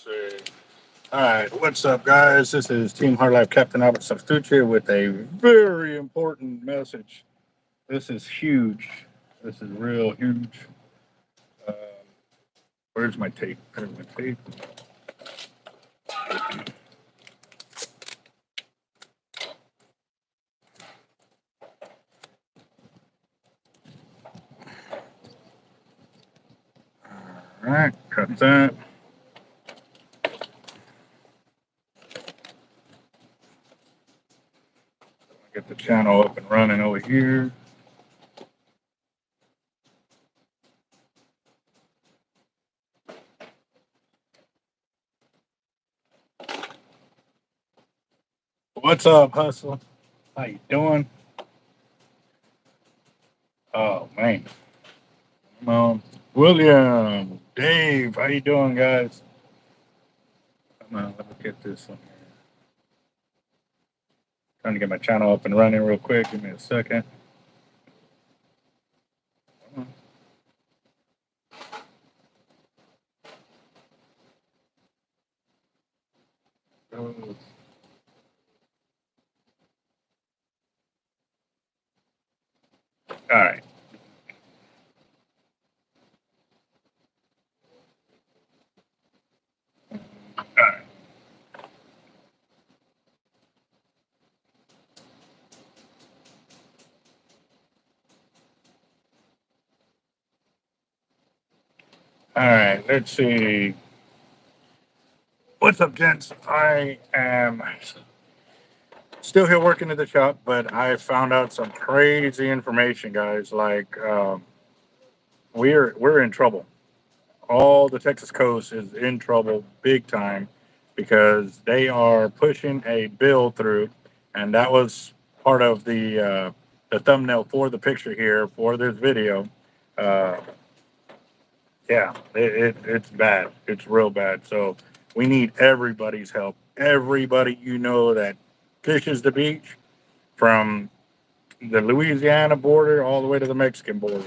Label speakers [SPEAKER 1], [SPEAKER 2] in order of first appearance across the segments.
[SPEAKER 1] see. All right, what's up, guys? This is Team Hard Life Captain Albert Substitute with a very important message. This is huge. This is real huge. Um, where's my tape? There's my tape. All right, cut that. Get the channel up and running over here. What's up, Hustle? How you doing? Oh man. William, Dave, how you doing, guys? Come on, let me get this one here. Trying to get my channel up and running real quick. Give me a second. Come on. All right. All right. All right. Let's see. What's up, gents? I am still here working at the shop, but I found out some crazy information, guys. Like, we're in trouble. All the Texas coast is in trouble big time because they are pushing a bill through, and that was part of the thumbnail for the picture here for this video. Uh, yeah, it's bad. It's real bad. So we need everybody's help. Everybody that fishes the beach from the Louisiana border all the way to the Mexican border.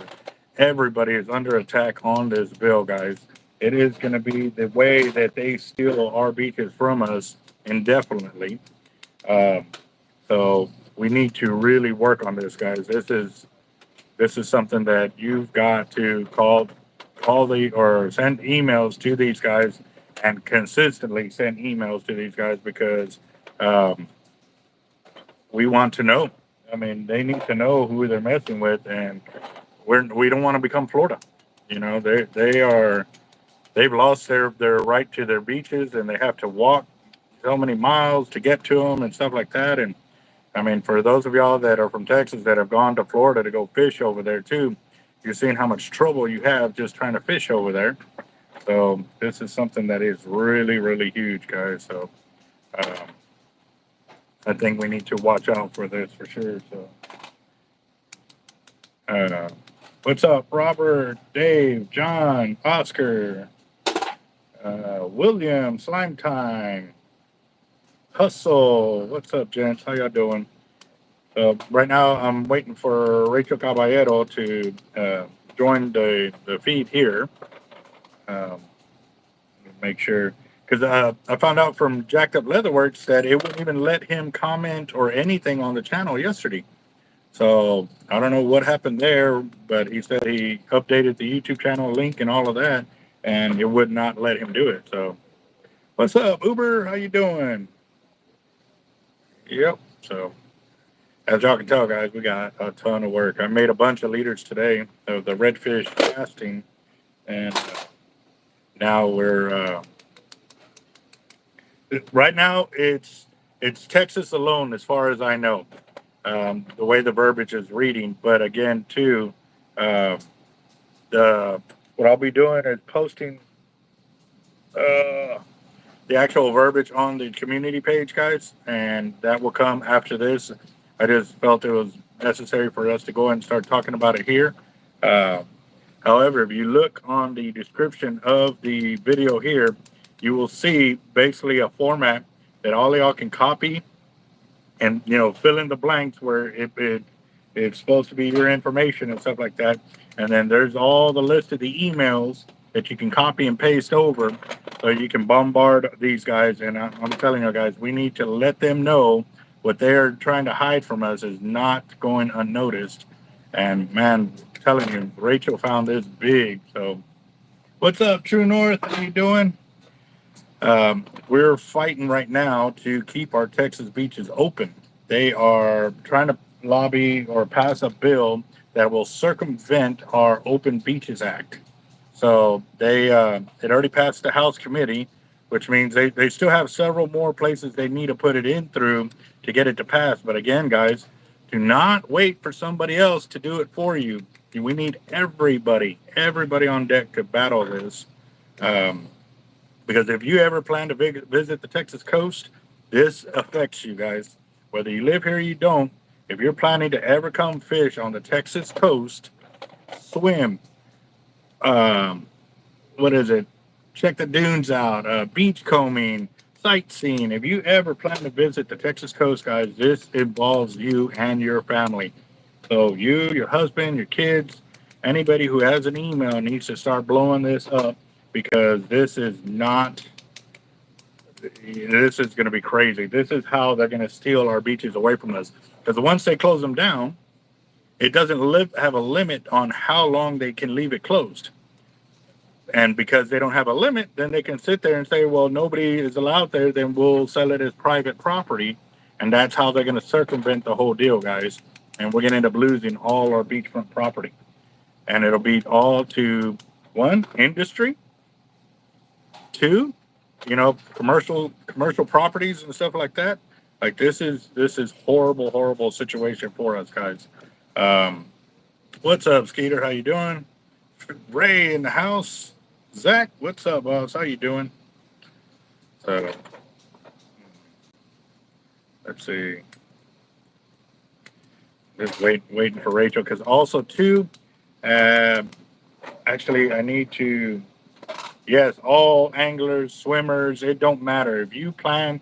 [SPEAKER 1] Everybody is under attack on this bill, guys. It is going to be the way that they steal our beaches from us indefinitely. Um, so we need to really work on this, guys. This is something that you've got to call the or send emails to these guys and consistently send emails to these guys because um, we want to know. I mean, they need to know who they're messing with, and we don't want to become Florida. They've lost their right to their beaches, and they have to walk so many miles to get to them and stuff like that. And I mean, for those of y'all that are from Texas that have gone to Florida to go fish over there too, you're seeing how much trouble you have just trying to fish over there. So this is something that is really, really huge, guys. So um, I think we need to watch out for this for sure. So uh, what's up, Robert, Dave, John, Oscar, William, Slime Time, Hustle? What's up, gents? How y'all doing? Right now, I'm waiting for Rachel Caballero to join the feed here. Um, make sure, because I found out from Jacked Up Leatherworks that it wouldn't even let him comment or anything on the channel yesterday. So I don't know what happened there, but he said he updated the YouTube channel link and all of that, and it would not let him do it. So what's up, Uber? How you doing? Yep. So as y'all can tell, guys, we got a ton of work. I made a bunch of leaders today of the redfish casting, and now we're right now it's Texas alone as far as I know. The way the verbiage is reading, but again, too, uh, the what I'll be doing is posting the actual verbiage on the community page, guys, and that will come after this. I just felt it was necessary for us to go and start talking about it here. Uh, However, if you look on the description of the video here, you will see basically a format that all y'all can copy and fill in the blanks where it's supposed to be your information and stuff like that. And then there's all the list of the emails that you can copy and paste over. so you can bombard these guys. And I'm telling you guys, we need to let them know what they're trying to hide from us is not going unnoticed. And man, I'm telling you, Rachel found this big. So what's up, True North? How you doing? We're fighting right now to keep our Texas beaches open. They are trying to lobby or pass a bill that will circumvent our Open Beaches Act. So it already passed the House committee, which means they still have several more places they need to put it in through to get it to pass. But again, guys, do not wait for somebody else to do it for you. We need everybody on deck to battle this. Um, because if you ever plan to visit the Texas coast, this affects you guys. Whether you live here or you don't, if you're planning to ever come fish on the Texas coast, swim, um, what is it? Check the dunes out, beach combing, sightseeing. If you ever plan to visit the Texas coast, guys, this involves you and your family. So you, your husband, your kids, anybody who has an email needs to start blowing this up because this is not. This is going to be crazy. This is how they're going to steal our beaches away from us. Because once they close them down, it doesn't have a limit on how long they can leave it closed. And because they don't have a limit, then they can sit there and say, well, nobody is allowed there, then we'll sell it as private property. And that's how they're going to circumvent the whole deal, guys. And we're going to end up losing all our beachfront property. And it'll be all to one, industry, two, commercial properties and stuff like that. Like this is horrible situation for us, guys. Um, what's up, Skeeter? How you doing? Ray in the house. Zach, what's up, boss? How you doing? So let's see. Just waiting for Rachel because also too. Uh, actually, I need to. Yes, all anglers, swimmers. It don't matter if you plan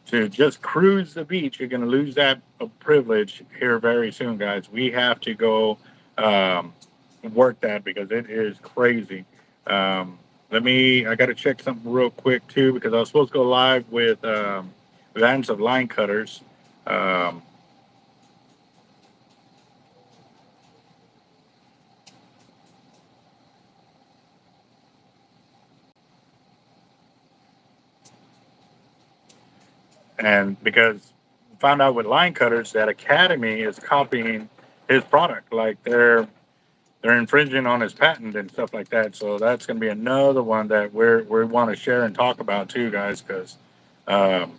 [SPEAKER 1] to just cruise the beach. You're going to lose that privilege here very soon, guys. We have to go work that because it is crazy. I got to check something real quick too because I was supposed to go live with Vans of Line Cutters. Um, and because found out with Line Cutters that Academy is copying his product, like they're infringing on his patent and stuff like that. So that's going to be another one that we want to share and talk about too, guys. Because, um,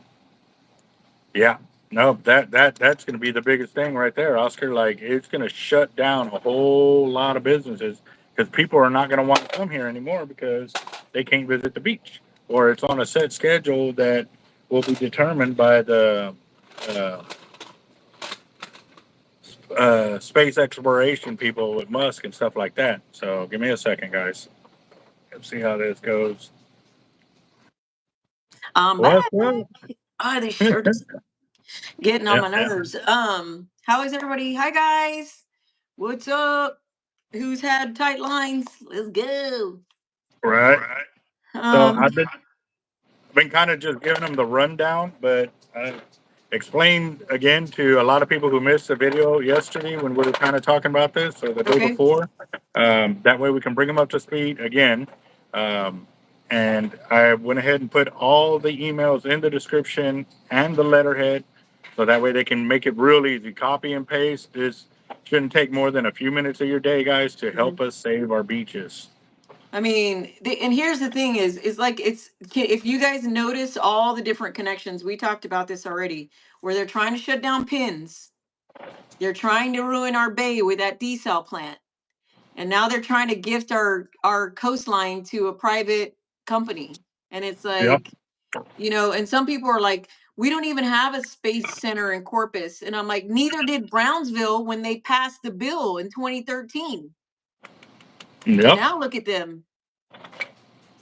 [SPEAKER 1] yeah, no, that's going to be the biggest thing right there, Oscar. Like it's going to shut down a whole lot of businesses because people are not going to want to come here anymore because they can't visit the beach or it's on a set schedule that will be determined by the uh, space exploration people with Musk and stuff like that. So give me a second, guys. Let's see how this goes.
[SPEAKER 2] What's up? Oh, this shirt is getting on
[SPEAKER 1] Yeah,
[SPEAKER 2] my nerves. How is everybody? Hi guys. What's up? Who's had tight lines? Let's go.
[SPEAKER 1] right. So
[SPEAKER 2] Um,
[SPEAKER 1] I've been kind of just giving them the rundown, but I explained again to a lot of people who missed the video yesterday when we were kind of talking about this, or the day
[SPEAKER 2] okay.
[SPEAKER 1] before. That way we can bring them up to speed again. Um, and I went ahead and put all the emails in the description and the letterhead, so that way they can make it real easy. Copy and paste. This shouldn't take more than a few minutes of your day, guys, to help us save our beaches.
[SPEAKER 2] I mean, and here's the thing is like if you guys notice all the different connections, we talked about this already, where they're trying to shut down pins. They're trying to ruin our bay with that desal plant. And now they're trying to gift our coastline to a private company. And it's
[SPEAKER 1] Yeah.
[SPEAKER 2] like, and some people are like, we don't even have a space center in Corpus. And I'm like, neither did Brownsville when they passed the bill in 2013. And
[SPEAKER 1] Yep.
[SPEAKER 2] now look at them.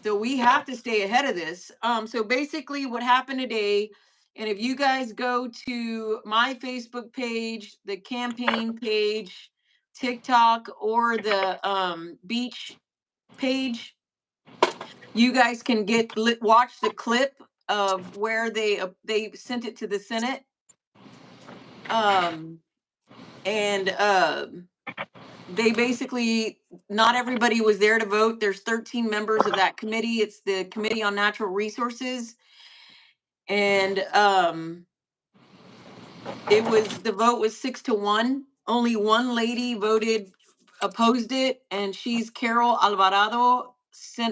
[SPEAKER 2] So we have to stay ahead of this. So basically what happened today, and if you guys go to my Facebook page, the campaign page, TikTok, or the beach page, You guys can watch the clip of where they sent it to the Senate. And they basically, not everybody was there to vote. There's 13 members of that committee. It's the Committee on Natural Resources. And the vote was 6-1. Only one lady opposed it, and she's Carol Alvarado,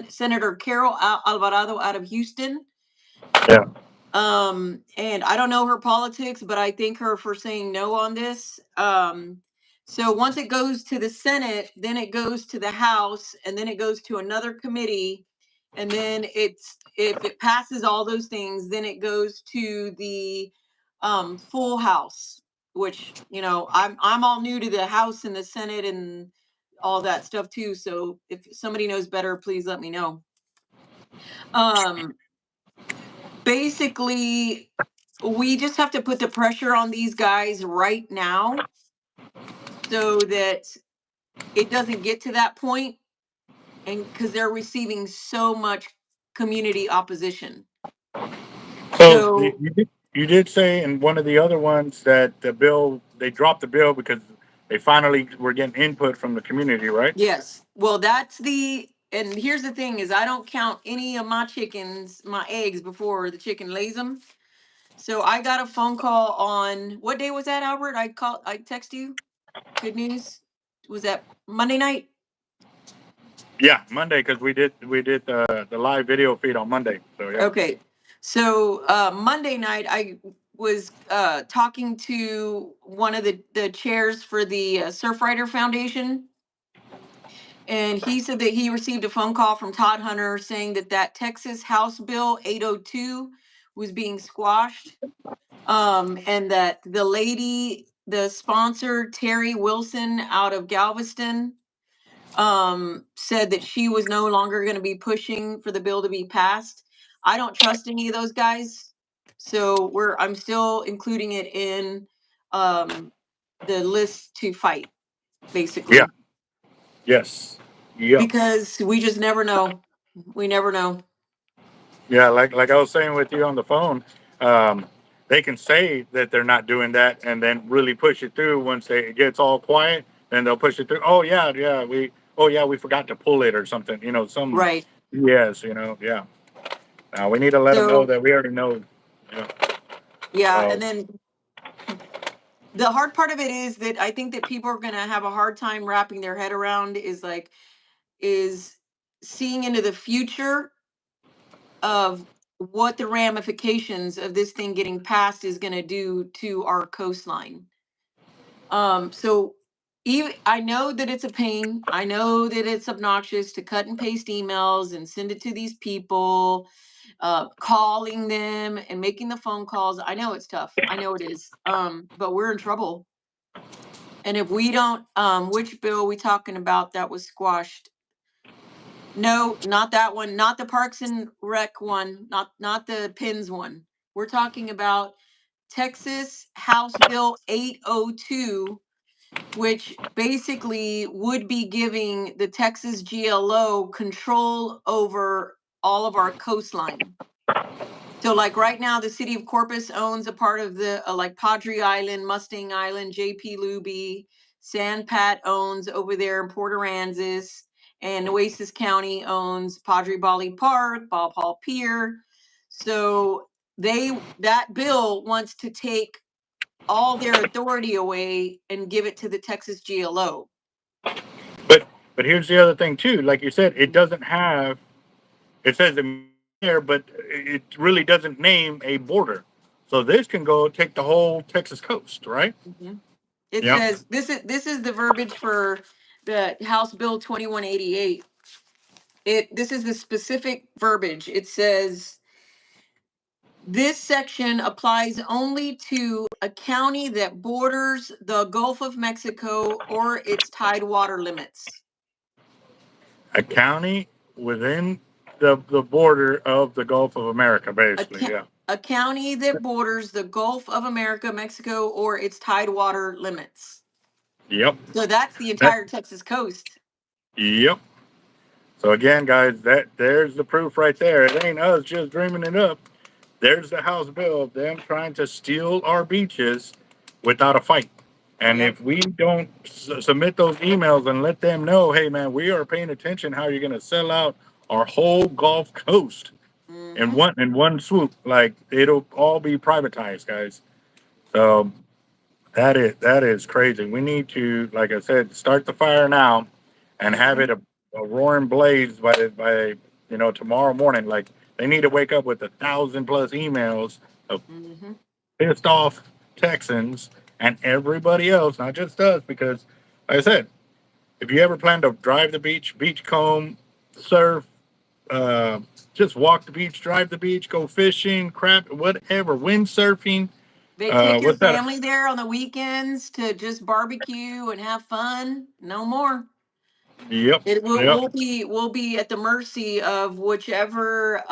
[SPEAKER 2] Senator Carol Alvarado out of Houston.
[SPEAKER 1] Yeah.
[SPEAKER 2] And I don't know her politics, but I thank her for saying no on this. So once it goes to the Senate, then it goes to the House, and then it goes to another committee, and then if it passes all those things, then it goes to the full House. Which, I'm all new to the House and the Senate and all that stuff too. So if somebody knows better, please let me know. Basically, we just have to put the pressure on these guys right now so that it doesn't get to that point, and because they're receiving so much community opposition.
[SPEAKER 1] So
[SPEAKER 2] So
[SPEAKER 1] you did say in one of the other ones that they dropped the bill because they finally were getting input from the community, right?
[SPEAKER 2] yes, well, and here's the thing is, I don't count any of my eggs before the chicken lays them. So I got a phone call on, what day was that, Albert? I text you. Good news. Was that Monday night?
[SPEAKER 1] Yeah, Monday, because we did the live video feed on Monday. So yeah.
[SPEAKER 2] Okay. So Monday night, I was talking to one of the chairs for the Surfrider Foundation. And he said that he received a phone call from Todd Hunter saying that Texas House Bill 802 was being squashed. And that the sponsor, Terry Wilson out of Galveston, said that she was no longer going to be pushing for the bill to be passed. I don't trust any of those guys, so I'm still including it in the list to fight,
[SPEAKER 1] Yeah.
[SPEAKER 2] basically,
[SPEAKER 1] Yes. Yep.
[SPEAKER 2] because we just never know. We never know.
[SPEAKER 1] Yeah, like I was saying with you on the phone, um, they can say that they're not doing that, and then really push it through. Once it gets all quiet, then they'll push it through. Oh yeah, we forgot to pull it or something. Some
[SPEAKER 2] Right.
[SPEAKER 1] yes, yeah. Now we need to let them know
[SPEAKER 2] So
[SPEAKER 1] that we already know. Yeah.
[SPEAKER 2] yeah,
[SPEAKER 1] So
[SPEAKER 2] and then the hard part of it is that I think that people are going to have a hard time wrapping their head around is seeing into the future of what the ramifications of this thing getting passed is going to do to our coastline. So even I know that it's a pain. I know that it's obnoxious to cut and paste emails and send it to these people, calling them and making the phone calls. I know it's tough. I know it is. But we're in trouble. And if we don't, which bill are we talking about that was squashed? No, not that one. Not the Parks and Rec one. Not the Pins one. We're talking about Texas House Bill 802, which basically would be giving the Texas GLO control over all of our coastline. So, like right now, the city of Corpus owns a part of the like Padre Island, Mustang Island, JP Luby, San Pat owns over there in Port Aransas, and Oasis County owns Padre Bali Park, Bob Hall Pier. So that bill wants to take all their authority away and give it to the Texas GLO.
[SPEAKER 1] but here's the other thing too. Like you said, it doesn't have. It says there, but it really doesn't name a border. So this can go take the whole Texas coast, right?
[SPEAKER 2] Mhm. It
[SPEAKER 1] Yep.
[SPEAKER 2] says this is the verbiage for the House Bill 2188. This is the specific verbiage. It says this section applies only to a county that borders the Gulf of Mexico or its tidewater limits.
[SPEAKER 1] A county within the border of the Gulf of America,
[SPEAKER 2] A,
[SPEAKER 1] basically.
[SPEAKER 2] ca-
[SPEAKER 1] Yeah.
[SPEAKER 2] a county that borders the Gulf of America, Mexico, or its tidewater limits.
[SPEAKER 1] Yep.
[SPEAKER 2] So that's the
[SPEAKER 1] That,
[SPEAKER 2] entire Texas coast.
[SPEAKER 1] yep. So again, guys, there's the proof right there. It ain't us just dreaming it up. There's the House bill of them trying to steal our beaches without a fight. And
[SPEAKER 2] Yep.
[SPEAKER 1] if we don't submit those emails and let them know, hey man, we are paying attention how you're going to sell out our whole Gulf Coast
[SPEAKER 2] Mm-hmm.
[SPEAKER 1] in one swoop, like it'll all be privatized, guys. So that is crazy. We need to, like I said, start the fire now and have
[SPEAKER 2] Mm-hmm.
[SPEAKER 1] it a roaring blaze by tomorrow morning. Like they need to wake up with 1,000+ emails of
[SPEAKER 2] Mm-hmm.
[SPEAKER 1] pissed off Texans and everybody else, not just us, because like I said, if you ever plan to drive the beach, beachcomb, surf, uh, just walk the beach, drive the beach, go fishing, crap, whatever, windsurfing.
[SPEAKER 2] Take your
[SPEAKER 1] What's that?
[SPEAKER 2] family there on the weekends to just barbecue and have fun. No more.
[SPEAKER 1] Yep,
[SPEAKER 2] It will
[SPEAKER 1] yep,
[SPEAKER 2] we'll be at the mercy of whichever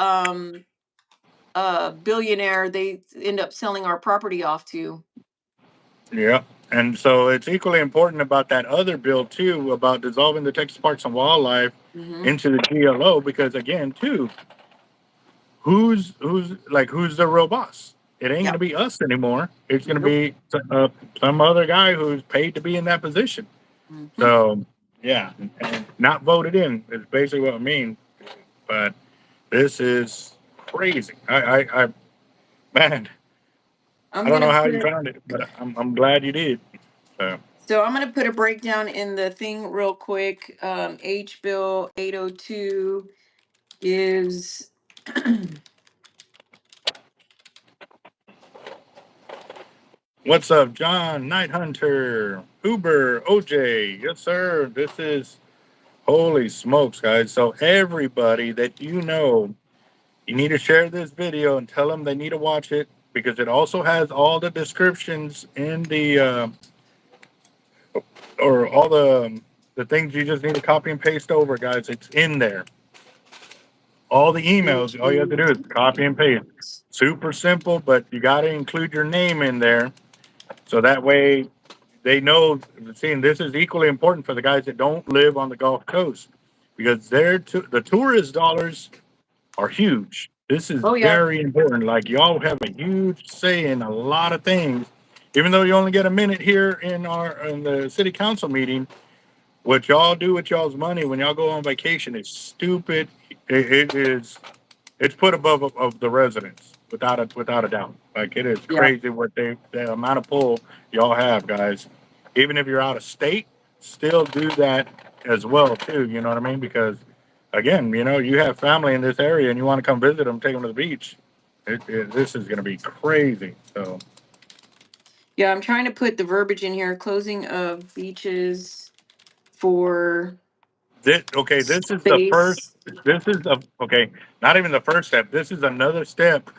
[SPEAKER 2] billionaire they end up selling our property off to.
[SPEAKER 1] yep. And so it's equally important about that other bill too, about dissolving the Texas Parks and Wildlife
[SPEAKER 2] Mm-hmm.
[SPEAKER 1] into the GLO, because again, too, who's the real boss? It ain't gonna
[SPEAKER 2] Yep.
[SPEAKER 1] be us anymore. It's gonna
[SPEAKER 2] Nope.
[SPEAKER 1] be some other guy who's paid to be in that position.
[SPEAKER 2] Mm-hmm.
[SPEAKER 1] So yeah, and not voted in is basically what I mean. But this is crazy. Man, I
[SPEAKER 2] I'm
[SPEAKER 1] don't know
[SPEAKER 2] gonna
[SPEAKER 1] how
[SPEAKER 2] put
[SPEAKER 1] you found it, but I'm glad you did. So
[SPEAKER 2] so I'm gonna put a breakdown in the thing real quick. H bill 802 is
[SPEAKER 1] what's up, John Night Hunter, Uber, OJ? Yes, sir. This is holy smokes, guys. So everybody that you need to share this video and tell them they need to watch it because it also has all the descriptions in the or all the things you just need to copy and paste over, guys. It's in there. All the emails, all you have to do is copy and paste. Super simple, but you got to include your name in there so that way they know. Seeing this is equally important for the guys that don't live on the Gulf Coast because the tourist dollars are huge. This is
[SPEAKER 2] oh yeah.
[SPEAKER 1] very important. Like y'all have a huge say in a lot of things. Even though you only get a minute here in the city council meeting, what y'all do with y'all's money when y'all go on vacation is stupid. It is it's put above of the residents without a doubt. Like it is
[SPEAKER 2] Yeah.
[SPEAKER 1] crazy what the amount of pull y'all have, guys. Even if you're out of state, still do that as well too. You know what I mean? Because again, you have family in this area and you want to come visit them, take them to the beach. This is going to be crazy. So
[SPEAKER 2] Yeah, I'm trying to put the verbiage in here. Closing of beaches for
[SPEAKER 1] okay, this is the first.
[SPEAKER 2] space.
[SPEAKER 1] This is the okay. Not even the first step. This is another step.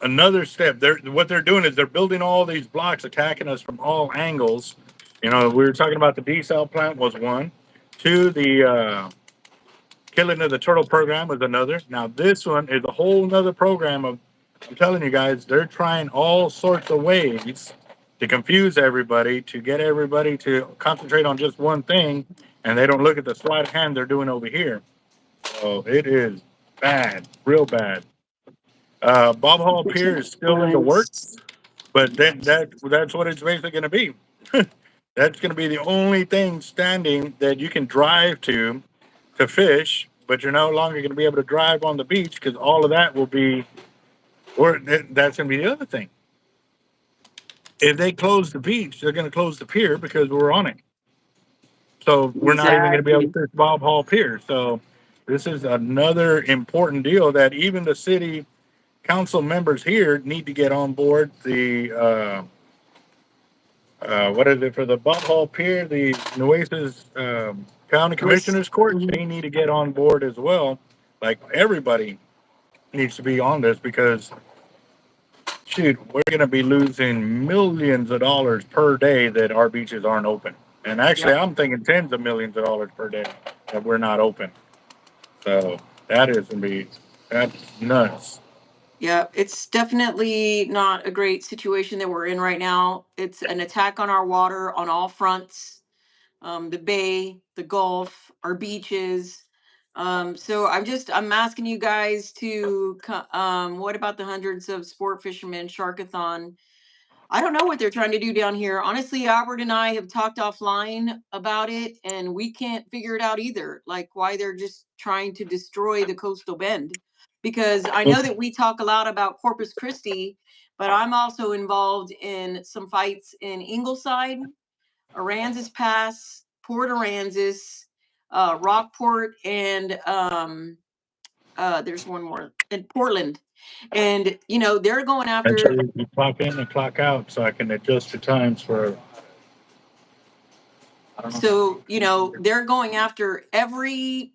[SPEAKER 1] Another step. What they're doing is they're building all these blocks, attacking us from all angles. We were talking about the desal plant was one. Two, the killing of the turtle program was another. Now this one is a whole nother program of. I'm telling you guys, they're trying all sorts of ways to confuse everybody, to get everybody to concentrate on just one thing, and they don't look at the sleight of hand they're doing over here. So it is bad, real bad. Bob Hall Pier is still in the works, but that's what it's basically going to be. That's going to be the only thing standing that you can drive to fish, but you're no longer going to be able to drive on the beach because all of that will be. Or that's going to be the other thing. If they close the beach, they're going to close the pier because we're on it. So we're not even going to be able to
[SPEAKER 2] Exactly.
[SPEAKER 1] fish Bob Hall Pier. So this is another important deal that even the city council members here need to get on board. The what is it for the Bob Hall Pier? The Nueces County
[SPEAKER 2] Yes.
[SPEAKER 1] Commissioners Court.
[SPEAKER 2] Mhm.
[SPEAKER 1] They need to get on board as well. Like everybody needs to be on this because shoot, we're going to be losing millions of dollars per day that our beaches aren't open. And actually,
[SPEAKER 2] Yep.
[SPEAKER 1] I'm thinking tens of millions of dollars per day that we're not open. So that is going to be that's nuts.
[SPEAKER 2] Yeah, it's definitely not a great situation that we're in right now. It's an attack on our water on all fronts. The bay, the Gulf, our beaches. So I'm asking you guys to, what about the hundreds of sport fishermen, Sharkathon? I don't know what they're trying to do down here. Honestly, Albert and I have talked offline about it, and we can't figure it out either. Like why they're just trying to destroy the coastal bend. Because I know that we talk a lot about Corpus Christi, but I'm also involved in some fights in Ingleside, Aransas Pass, Port Aransas, Rockport, and there's one more in Portland. And they're going
[SPEAKER 1] And
[SPEAKER 2] after.
[SPEAKER 1] so you clock in and clock out, so I can adjust the times for. I don't know.
[SPEAKER 2] So, they're going after every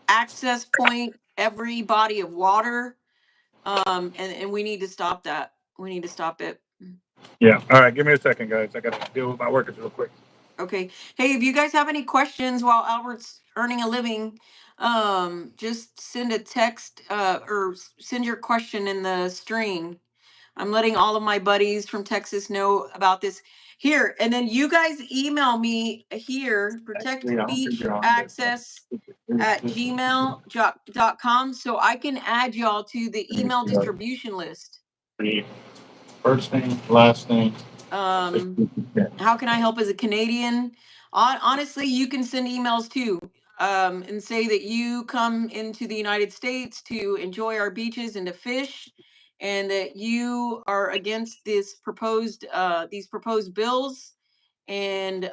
[SPEAKER 2] access point, every body of water. And we need to stop that. We need to stop it.
[SPEAKER 1] Yeah. All right. Give me a second, guys. I got to deal with my workers real quick.
[SPEAKER 2] Okay. Hey, if you guys have any questions while Albert's earning a living, just send a text, or send your question in the string. I'm letting all of my buddies from Texas know about this here. And then you guys email me here,
[SPEAKER 1] Actually, I don't think you're on
[SPEAKER 2] protectbeachaccess@gmail.com, so I can add y'all to the email distribution list.
[SPEAKER 1] The first name, last name.
[SPEAKER 2] How can I help as a Canadian? Honestly, you can send emails too, and say that you come into the United States to enjoy our beaches and to fish, and that you are against these proposed bills, and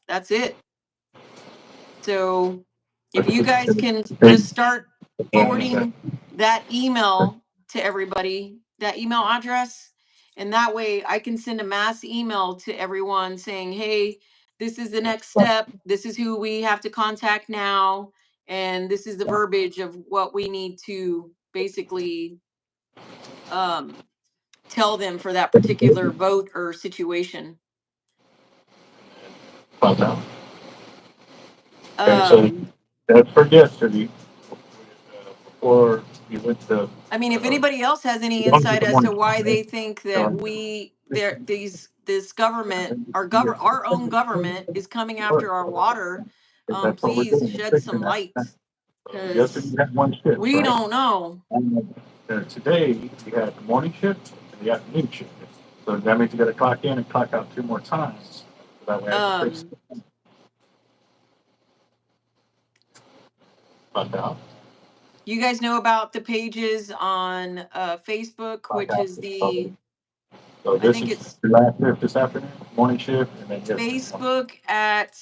[SPEAKER 2] that's it. So if you guys can just start forwarding that email to everybody, that email address, and that way I can send a mass email to everyone saying, hey, this is the next step. This is who we have to contact now. And this is the verbiage of what we need to basically tell them for that particular vote or situation.
[SPEAKER 1] Okay, so that's for yesterday. Before you went to.
[SPEAKER 2] I mean, if anybody else has any insight as to why they think that this government, our own government, is coming after our water, please shed some light, because we don't know.
[SPEAKER 1] Today you had the morning shift and the afternoon shift. So that means you got to clock in and clock out 2 more times. That way I can fix it.
[SPEAKER 2] You guys know about the pages on Facebook, which is the,
[SPEAKER 1] So
[SPEAKER 2] I think it's
[SPEAKER 1] the last shift this afternoon, morning shift, and then
[SPEAKER 2] Facebook at,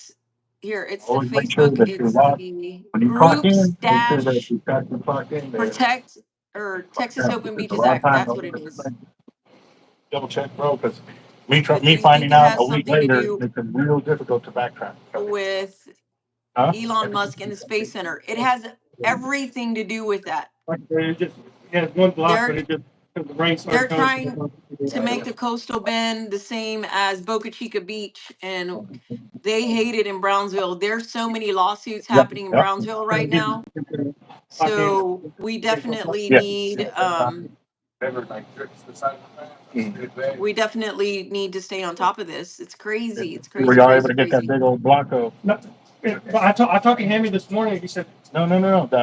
[SPEAKER 2] here, it's the
[SPEAKER 1] always make sure
[SPEAKER 2] Facebook,
[SPEAKER 1] that
[SPEAKER 2] it's
[SPEAKER 1] you're logged.
[SPEAKER 2] the
[SPEAKER 1] When you clock
[SPEAKER 2] groups
[SPEAKER 1] in, make sure that
[SPEAKER 2] dash
[SPEAKER 1] you got to clock in there.
[SPEAKER 2] protect or Texas Open
[SPEAKER 1] Because a
[SPEAKER 2] Beaches
[SPEAKER 1] lot of
[SPEAKER 2] Act.
[SPEAKER 1] times,
[SPEAKER 2] That's what it is.
[SPEAKER 1] double check, bro, because
[SPEAKER 2] But do
[SPEAKER 1] me
[SPEAKER 2] you think
[SPEAKER 1] finding
[SPEAKER 2] it
[SPEAKER 1] out
[SPEAKER 2] has
[SPEAKER 1] a week
[SPEAKER 2] something to
[SPEAKER 1] later,
[SPEAKER 2] do
[SPEAKER 1] it's been real difficult to backtrack.
[SPEAKER 2] with
[SPEAKER 1] Huh?
[SPEAKER 2] Elon Musk and the Space Center? It has everything to do with that.
[SPEAKER 3] It just has one block, but it just the rain
[SPEAKER 2] They're
[SPEAKER 3] started
[SPEAKER 2] trying to make the coastal bend the same as Boca Chica Beach, and they hate it in Brownsville. There's so many lawsuits
[SPEAKER 1] Yep.
[SPEAKER 2] happening in
[SPEAKER 1] Yep.
[SPEAKER 2] Brownsville right now. So we definitely
[SPEAKER 1] Yeah.
[SPEAKER 2] need we definitely need to stay on top of this. It's crazy. It's
[SPEAKER 1] Were
[SPEAKER 2] crazy,
[SPEAKER 1] y'all able
[SPEAKER 2] crazy,
[SPEAKER 1] to get that
[SPEAKER 2] crazy.
[SPEAKER 1] big old block of?
[SPEAKER 3] No, but I talked to Hammy this morning. He said,
[SPEAKER 1] No.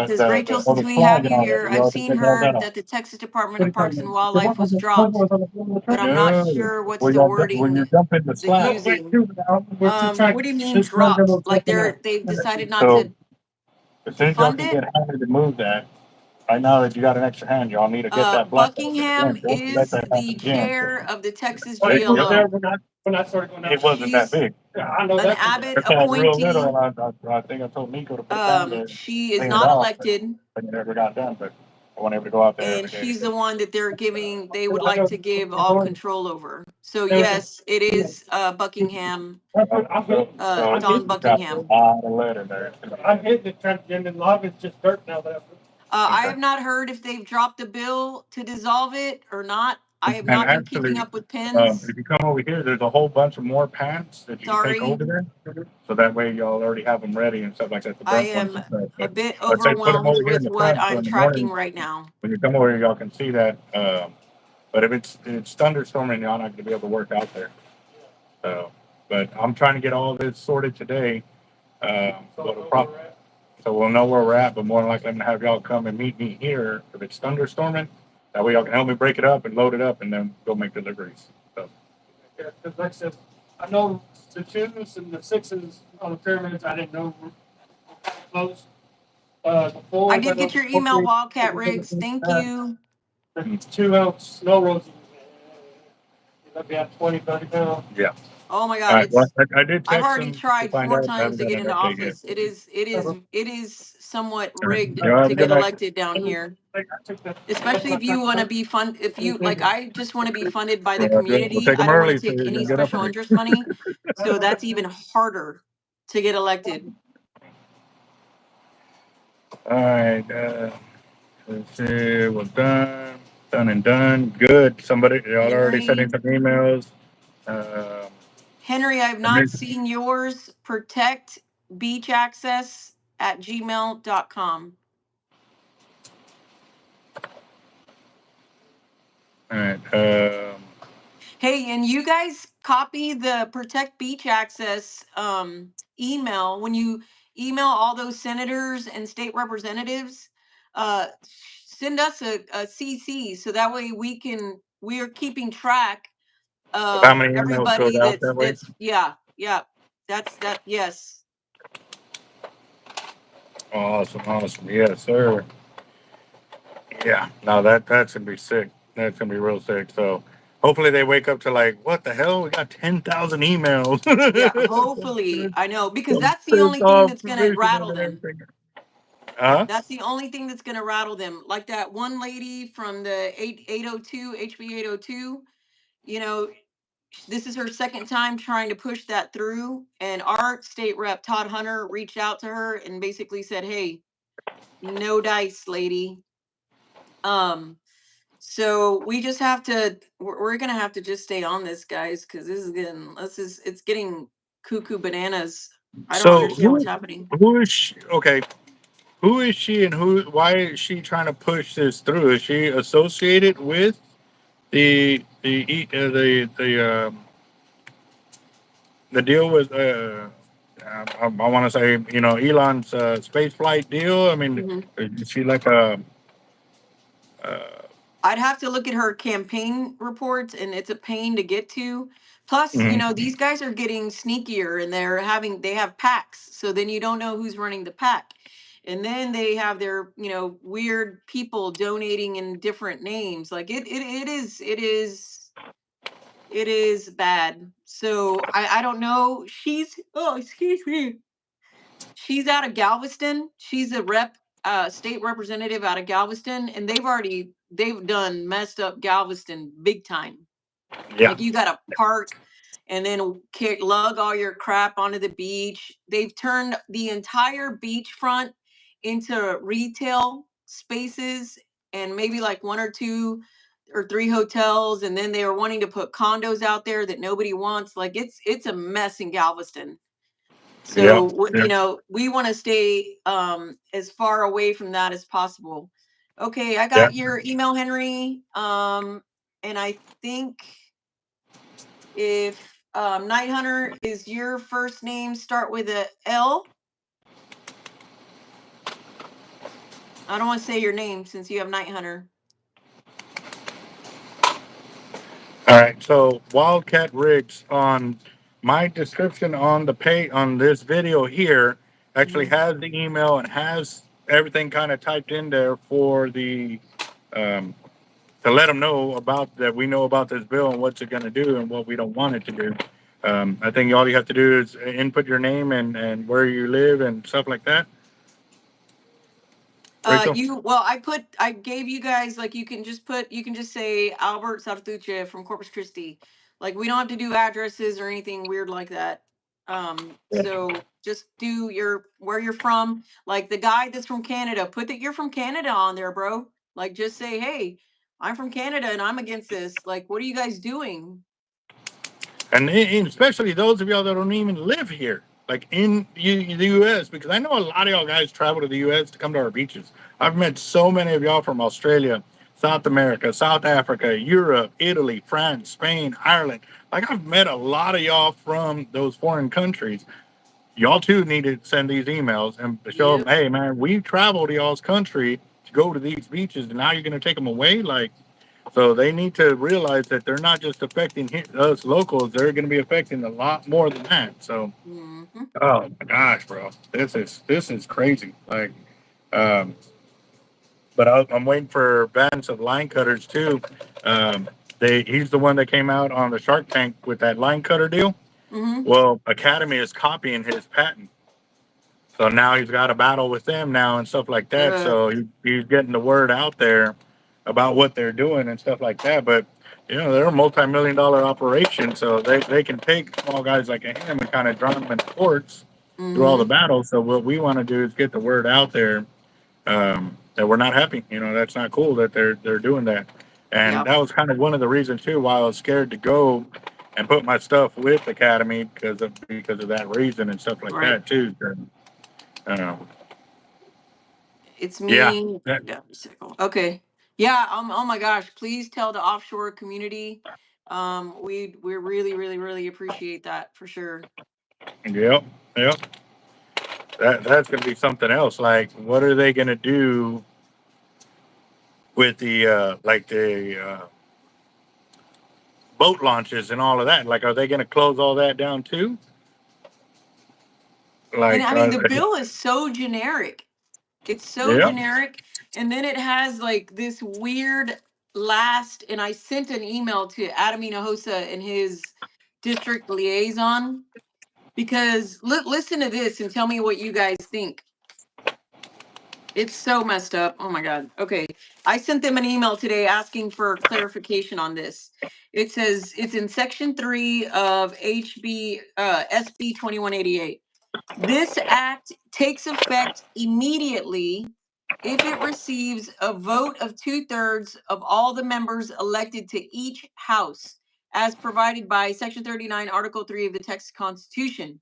[SPEAKER 2] Says Rachel,
[SPEAKER 1] All
[SPEAKER 2] since
[SPEAKER 1] the
[SPEAKER 2] we have
[SPEAKER 1] flag and
[SPEAKER 2] you
[SPEAKER 1] all that.
[SPEAKER 2] here,
[SPEAKER 1] You
[SPEAKER 2] I've
[SPEAKER 1] all to
[SPEAKER 2] seen
[SPEAKER 1] take all that
[SPEAKER 2] heard
[SPEAKER 1] off.
[SPEAKER 2] that the Texas Department
[SPEAKER 3] "What are
[SPEAKER 2] of
[SPEAKER 3] you talking
[SPEAKER 2] Parks and
[SPEAKER 3] about?" The
[SPEAKER 2] Wildlife
[SPEAKER 3] one
[SPEAKER 2] was
[SPEAKER 3] was
[SPEAKER 2] dropped,
[SPEAKER 3] on the
[SPEAKER 2] but
[SPEAKER 3] truck.
[SPEAKER 2] I'm not sure what's the
[SPEAKER 1] When
[SPEAKER 2] wording
[SPEAKER 1] you jump in the
[SPEAKER 2] that
[SPEAKER 1] slab.
[SPEAKER 3] No, wait,
[SPEAKER 2] using.
[SPEAKER 3] dude, we're just trying.
[SPEAKER 2] What do you mean
[SPEAKER 3] This one
[SPEAKER 2] dropped?
[SPEAKER 3] little
[SPEAKER 2] Like
[SPEAKER 3] something out.
[SPEAKER 2] they've decided not
[SPEAKER 1] So as
[SPEAKER 2] to
[SPEAKER 1] soon as y'all
[SPEAKER 2] fund
[SPEAKER 1] can
[SPEAKER 2] it?
[SPEAKER 1] get Hammer to move that, I know that you got an extra hand. Y'all need to get that block.
[SPEAKER 2] Buckingham
[SPEAKER 1] Don't let
[SPEAKER 2] is
[SPEAKER 1] that happen
[SPEAKER 2] the
[SPEAKER 1] again.
[SPEAKER 2] chair of the Texas
[SPEAKER 3] Well, he was there
[SPEAKER 2] GLO.
[SPEAKER 3] when I started going out.
[SPEAKER 1] It wasn't that
[SPEAKER 2] She's
[SPEAKER 1] big.
[SPEAKER 3] Yeah, I know
[SPEAKER 2] an
[SPEAKER 3] that.
[SPEAKER 2] Abbott
[SPEAKER 1] It's all real little,
[SPEAKER 2] appointee.
[SPEAKER 1] and I think I told Nico to put it down there,
[SPEAKER 2] She is
[SPEAKER 1] clean it
[SPEAKER 2] not
[SPEAKER 1] off,
[SPEAKER 2] elected,
[SPEAKER 1] but it never got done. But I want able to go out there
[SPEAKER 2] and
[SPEAKER 1] every day.
[SPEAKER 2] she's the one that they would
[SPEAKER 3] I
[SPEAKER 2] like
[SPEAKER 3] know.
[SPEAKER 2] to give all control over. So
[SPEAKER 3] There was
[SPEAKER 2] yes, it is Buckingham,
[SPEAKER 3] I'm hitting. I'm
[SPEAKER 2] Don
[SPEAKER 3] hitting.
[SPEAKER 2] Buckingham.
[SPEAKER 1] A lot of letter there.
[SPEAKER 3] I'm hitting it, trying to get in. A lot of it's just dirt now. That
[SPEAKER 2] I have not heard if they've dropped the bill to dissolve it or not. I have
[SPEAKER 1] And
[SPEAKER 2] not been keeping
[SPEAKER 1] actually,
[SPEAKER 2] up with pins.
[SPEAKER 1] if you come over here, there's a whole bunch of more pants that you can take
[SPEAKER 2] Sorry,
[SPEAKER 1] over there. So that way y'all already have them ready and stuff like that. The
[SPEAKER 2] I
[SPEAKER 1] brunt ones
[SPEAKER 2] am
[SPEAKER 1] and stuff.
[SPEAKER 2] a
[SPEAKER 1] But
[SPEAKER 2] bit
[SPEAKER 1] I'd say put them
[SPEAKER 2] overwhelmed
[SPEAKER 1] over here in
[SPEAKER 2] with
[SPEAKER 1] the
[SPEAKER 2] what
[SPEAKER 1] front. So
[SPEAKER 2] I'm
[SPEAKER 1] in the
[SPEAKER 2] tracking
[SPEAKER 1] morning,
[SPEAKER 2] right now.
[SPEAKER 1] when you come over here, y'all can see that. But if it's thunderstorming, y'all not gonna be able to work out there. So, but I'm trying to get all this sorted today. So So we'll know where we're at, but more than likely I'm gonna have y'all come and meet me here if it's thunderstorming. That way y'all can help me break it up and load it up and then go make deliveries. So
[SPEAKER 3] Yeah, because like I said, I know the 2s and the 6s on the pyramids, I didn't know were close. The
[SPEAKER 2] I
[SPEAKER 3] 4s, I
[SPEAKER 2] did
[SPEAKER 3] know
[SPEAKER 2] get
[SPEAKER 3] the
[SPEAKER 2] your email,
[SPEAKER 3] 4s,
[SPEAKER 2] Wildcat Rigs. Thank you.
[SPEAKER 3] the 2-ounce snow roses, that'd be at 20, 30 pounds.
[SPEAKER 1] yeah.
[SPEAKER 2] Oh my
[SPEAKER 1] All
[SPEAKER 2] God,
[SPEAKER 1] right. Well,
[SPEAKER 2] it's
[SPEAKER 1] I did
[SPEAKER 2] I've
[SPEAKER 1] text
[SPEAKER 2] already
[SPEAKER 1] them to
[SPEAKER 2] tried
[SPEAKER 1] find
[SPEAKER 2] 4
[SPEAKER 1] out. I
[SPEAKER 2] times
[SPEAKER 1] haven't
[SPEAKER 2] to
[SPEAKER 1] got
[SPEAKER 2] get
[SPEAKER 1] an
[SPEAKER 2] into
[SPEAKER 1] update yet.
[SPEAKER 2] office. It is somewhat
[SPEAKER 1] All right.
[SPEAKER 2] rigged
[SPEAKER 1] Y'all have
[SPEAKER 2] to
[SPEAKER 1] a good
[SPEAKER 2] get
[SPEAKER 1] night.
[SPEAKER 2] elected down here.
[SPEAKER 3] I took that.
[SPEAKER 2] Especially if you want to be fund, if you like, I just want to be funded by the
[SPEAKER 1] We'll
[SPEAKER 2] community.
[SPEAKER 1] take
[SPEAKER 2] I
[SPEAKER 1] them
[SPEAKER 2] don't want
[SPEAKER 1] early
[SPEAKER 2] to
[SPEAKER 1] so
[SPEAKER 2] take
[SPEAKER 1] you
[SPEAKER 2] any
[SPEAKER 1] can get up
[SPEAKER 2] special
[SPEAKER 1] early.
[SPEAKER 2] interest money. So that's even harder to get elected.
[SPEAKER 1] All right. Let's see. We're done. Done and done. Good. Somebody, y'all already sending
[SPEAKER 2] Henry,
[SPEAKER 1] some emails. Um,
[SPEAKER 2] Henry, I've not seen yours. Protect beach access at gmail.com.
[SPEAKER 1] all right.
[SPEAKER 2] Hey, and you guys copy the Protect Beach Access email when you email all those senators and state representatives. Send us a CC so that way we are keeping track
[SPEAKER 1] How
[SPEAKER 2] of
[SPEAKER 1] many emails go
[SPEAKER 2] everybody
[SPEAKER 1] out that way?
[SPEAKER 2] that's that's that yes.
[SPEAKER 1] Awesome. Awesome. Yes, sir. Yeah. No, that's gonna be sick. That's gonna be real sick. So hopefully they wake up to like, what the hell? We got 10,000 emails.
[SPEAKER 2] Yeah, hopefully. I know because
[SPEAKER 1] Some
[SPEAKER 2] that's the
[SPEAKER 1] pissed
[SPEAKER 2] only thing
[SPEAKER 1] off
[SPEAKER 2] that's gonna
[SPEAKER 1] fishermen
[SPEAKER 2] rattle
[SPEAKER 1] and
[SPEAKER 2] them.
[SPEAKER 1] everything. Huh?
[SPEAKER 2] That's the only thing that's going to rattle them. Like that one lady from the 802 HB 802, you know, this is her second time trying to push that through. And our state rep, Todd Hunter, reached out to her and basically said, hey, no dice, lady. So we just have to, we're going to have to just stay on this, guys, because it's getting cuckoo bananas. I don't
[SPEAKER 1] So
[SPEAKER 2] understand what's happening.
[SPEAKER 1] who is she? Okay, who is she and why is she trying to push this through? Is she associated with the deal with I want to say Elon's space flight deal? I mean,
[SPEAKER 2] Mhm.
[SPEAKER 1] is she like a uh,
[SPEAKER 2] I'd have to look at her campaign reports, and it's a pain to get to. Plus,
[SPEAKER 1] mhm,
[SPEAKER 2] these guys are getting sneakier, and they have packs, so then you don't know who's running the pack. And then they have their, weird people donating in different names. Like it is bad. So I don't know. Excuse me. She's out of Galveston. She's a state representative out of Galveston, and they've done messed up Galveston big time.
[SPEAKER 1] yeah,
[SPEAKER 2] Like you got to park and then lug all your crap onto the beach. They've turned the entire beachfront into retail spaces and maybe like one or two or three hotels, and then they are wanting to put condos out there that nobody wants. Like it's a mess in Galveston.
[SPEAKER 1] yeah,
[SPEAKER 2] So,
[SPEAKER 1] yeah,
[SPEAKER 2] we want to stay as far away from that as possible. Okay, I
[SPEAKER 1] yeah.
[SPEAKER 2] got your email, Henry. And I think if Night Hunter is your first name, start with a L. I don't want to say your name since you have Night Hunter.
[SPEAKER 1] All right, so Wildcat Rigs on my description on the page on this video here actually
[SPEAKER 2] Mhm.
[SPEAKER 1] has the email and has everything kind of typed in there for the um, to let them know about that we know about this bill and what's it going to do and what we don't want it to do. I think all you have to do is input your name and where you live and stuff like that. Rachel?
[SPEAKER 2] I gave you guys, like, you can just say Albert Sartuche from Corpus Christi. Like, we don't have to do addresses or anything weird like that. So just do where you're from. Like the guy that's from Canada, put that you're from Canada on there, bro. Like, just say, hey, I'm from Canada and I'm against this. Like, what are you guys doing?
[SPEAKER 1] And especially those of y'all that don't even live here, like in the U.S., because I know a lot of y'all guys travel to the U.S. to come to our beaches. I've met so many of y'all from Australia, South America, South Africa, Europe, Italy, France, Spain, Ireland. Like I've met a lot of y'all from those foreign countries. y'all too need to send these emails and show them,
[SPEAKER 2] Yep.
[SPEAKER 1] hey man, we traveled to y'all's country to go to these beaches, and now you're going to take them away. Like, so they need to realize that they're not just affecting us locals; they're going to be affecting a lot more than that. So,
[SPEAKER 2] Hmm.
[SPEAKER 1] oh my gosh, bro, this is crazy. Like, um, but I'm waiting for Vance of Line Cutters too. He's the one that came out on the Shark Tank with that line cutter deal.
[SPEAKER 2] Hmm.
[SPEAKER 1] Well, Academy is copying his patent. So now he's got a battle with them now and stuff like that.
[SPEAKER 2] Uh,
[SPEAKER 1] So he's getting the word out there about what they're doing and stuff like that. But they're a multi-million-dollar operation, so they can take small guys like him and kind of drown them in the courts through all the
[SPEAKER 2] hmm.
[SPEAKER 1] battles. So what we want to do is get the word out there, that we're not happy. That's not cool that they're doing that. And
[SPEAKER 2] Yeah.
[SPEAKER 1] that was kind of one of the reasons too why I was scared to go and put my stuff with Academy because of that reason and stuff like
[SPEAKER 2] Right.
[SPEAKER 1] that too. So, um,
[SPEAKER 2] It's
[SPEAKER 1] yeah.
[SPEAKER 2] me. Yeah, okay. Yeah. Oh my gosh. Please tell the offshore community. We really, really, really appreciate that for sure.
[SPEAKER 1] Yep. Yep. That's gonna be something else. Like, what are they gonna do with the boat launches and all of that? Like, are they gonna close all that down too?
[SPEAKER 2] And
[SPEAKER 1] Like,
[SPEAKER 2] I mean, the bill is so generic. It's so
[SPEAKER 1] yeah.
[SPEAKER 2] generic. And then it has like this weird last, and I sent an email to Adam Hinojosa and his district liaison because listen to this and tell me what you guys think. It's so messed up. Oh my God. Okay. I sent them an email today asking for clarification on this. It says it's in section 3 of SB 2188. This act takes effect immediately if it receives a vote of 2/3 of all the members elected to each house, as provided by Section 39, Article 3 of the Texas Constitution.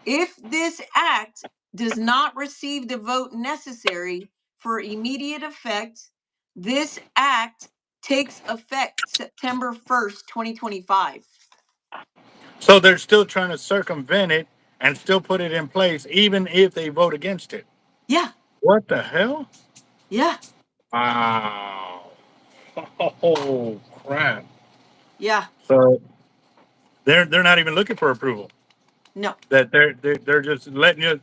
[SPEAKER 2] If this act does not receive the vote necessary for immediate effect, this act takes effect September 1st, 2025.
[SPEAKER 1] So they're still trying to circumvent it and still put it in place, even if they vote against it.
[SPEAKER 2] Yeah,
[SPEAKER 1] What the hell?
[SPEAKER 2] yeah,
[SPEAKER 1] Wow. Oh crap.
[SPEAKER 2] yeah.
[SPEAKER 1] So they're not even looking for approval.
[SPEAKER 2] No.
[SPEAKER 1] That they're just letting you.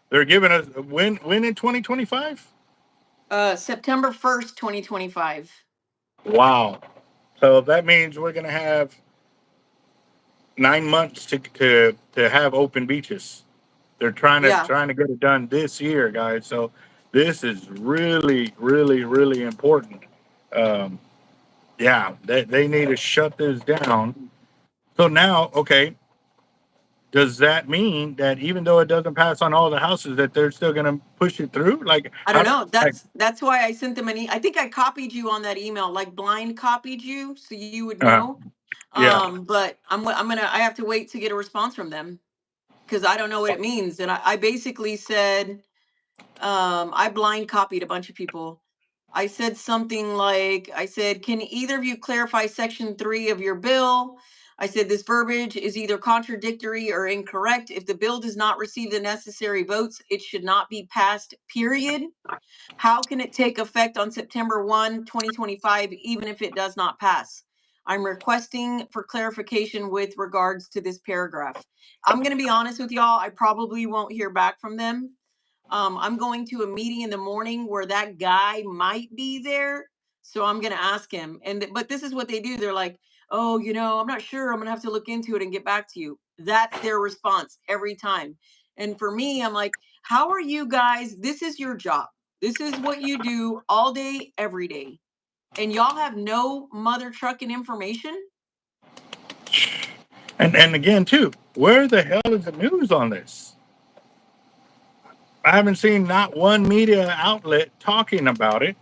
[SPEAKER 1] They're giving us when in 2025.
[SPEAKER 2] September 1st, 2025.
[SPEAKER 1] Wow. So that means we're gonna have 9 months to have open beaches. They're
[SPEAKER 2] Yeah.
[SPEAKER 1] trying to get it done this year, guys. So this is really, really, really important. Um, yeah, they need to shut this down. So now, okay, does that mean that even though it doesn't pass on all the houses, that they're still going to push it through? Like,
[SPEAKER 2] I don't
[SPEAKER 1] how?
[SPEAKER 2] know.
[SPEAKER 1] Like,
[SPEAKER 2] That's why I sent them I think I copied you on that email, like blind copied you so you would
[SPEAKER 1] uh,
[SPEAKER 2] know.
[SPEAKER 1] yeah.
[SPEAKER 2] But I have to wait to get a response from them because I don't know what it means. And I basically said, I blind copied a bunch of people. I said something like, I said, can either of you clarify section 3 of your bill? I said, this verbiage is either contradictory or incorrect. If the bill does not receive the necessary votes, it should not be passed, period. How can it take effect on September 1, 2025, even if it does not pass? I'm requesting for clarification with regards to this paragraph. I'm going to be honest with y'all. I probably won't hear back from them. I'm going to a meeting in the morning where that guy might be there. So I'm going to ask him. But this is what they do. They're like, oh, I'm not sure. I'm going to have to look into it and get back to you. That's their response every time. And for me, I'm like, how are you guys? This is your job. This is what you do all day, every day. And y'all have no mother trucking information?
[SPEAKER 1] And again, too, where the hell is the news on this? I haven't seen not one media outlet talking about it.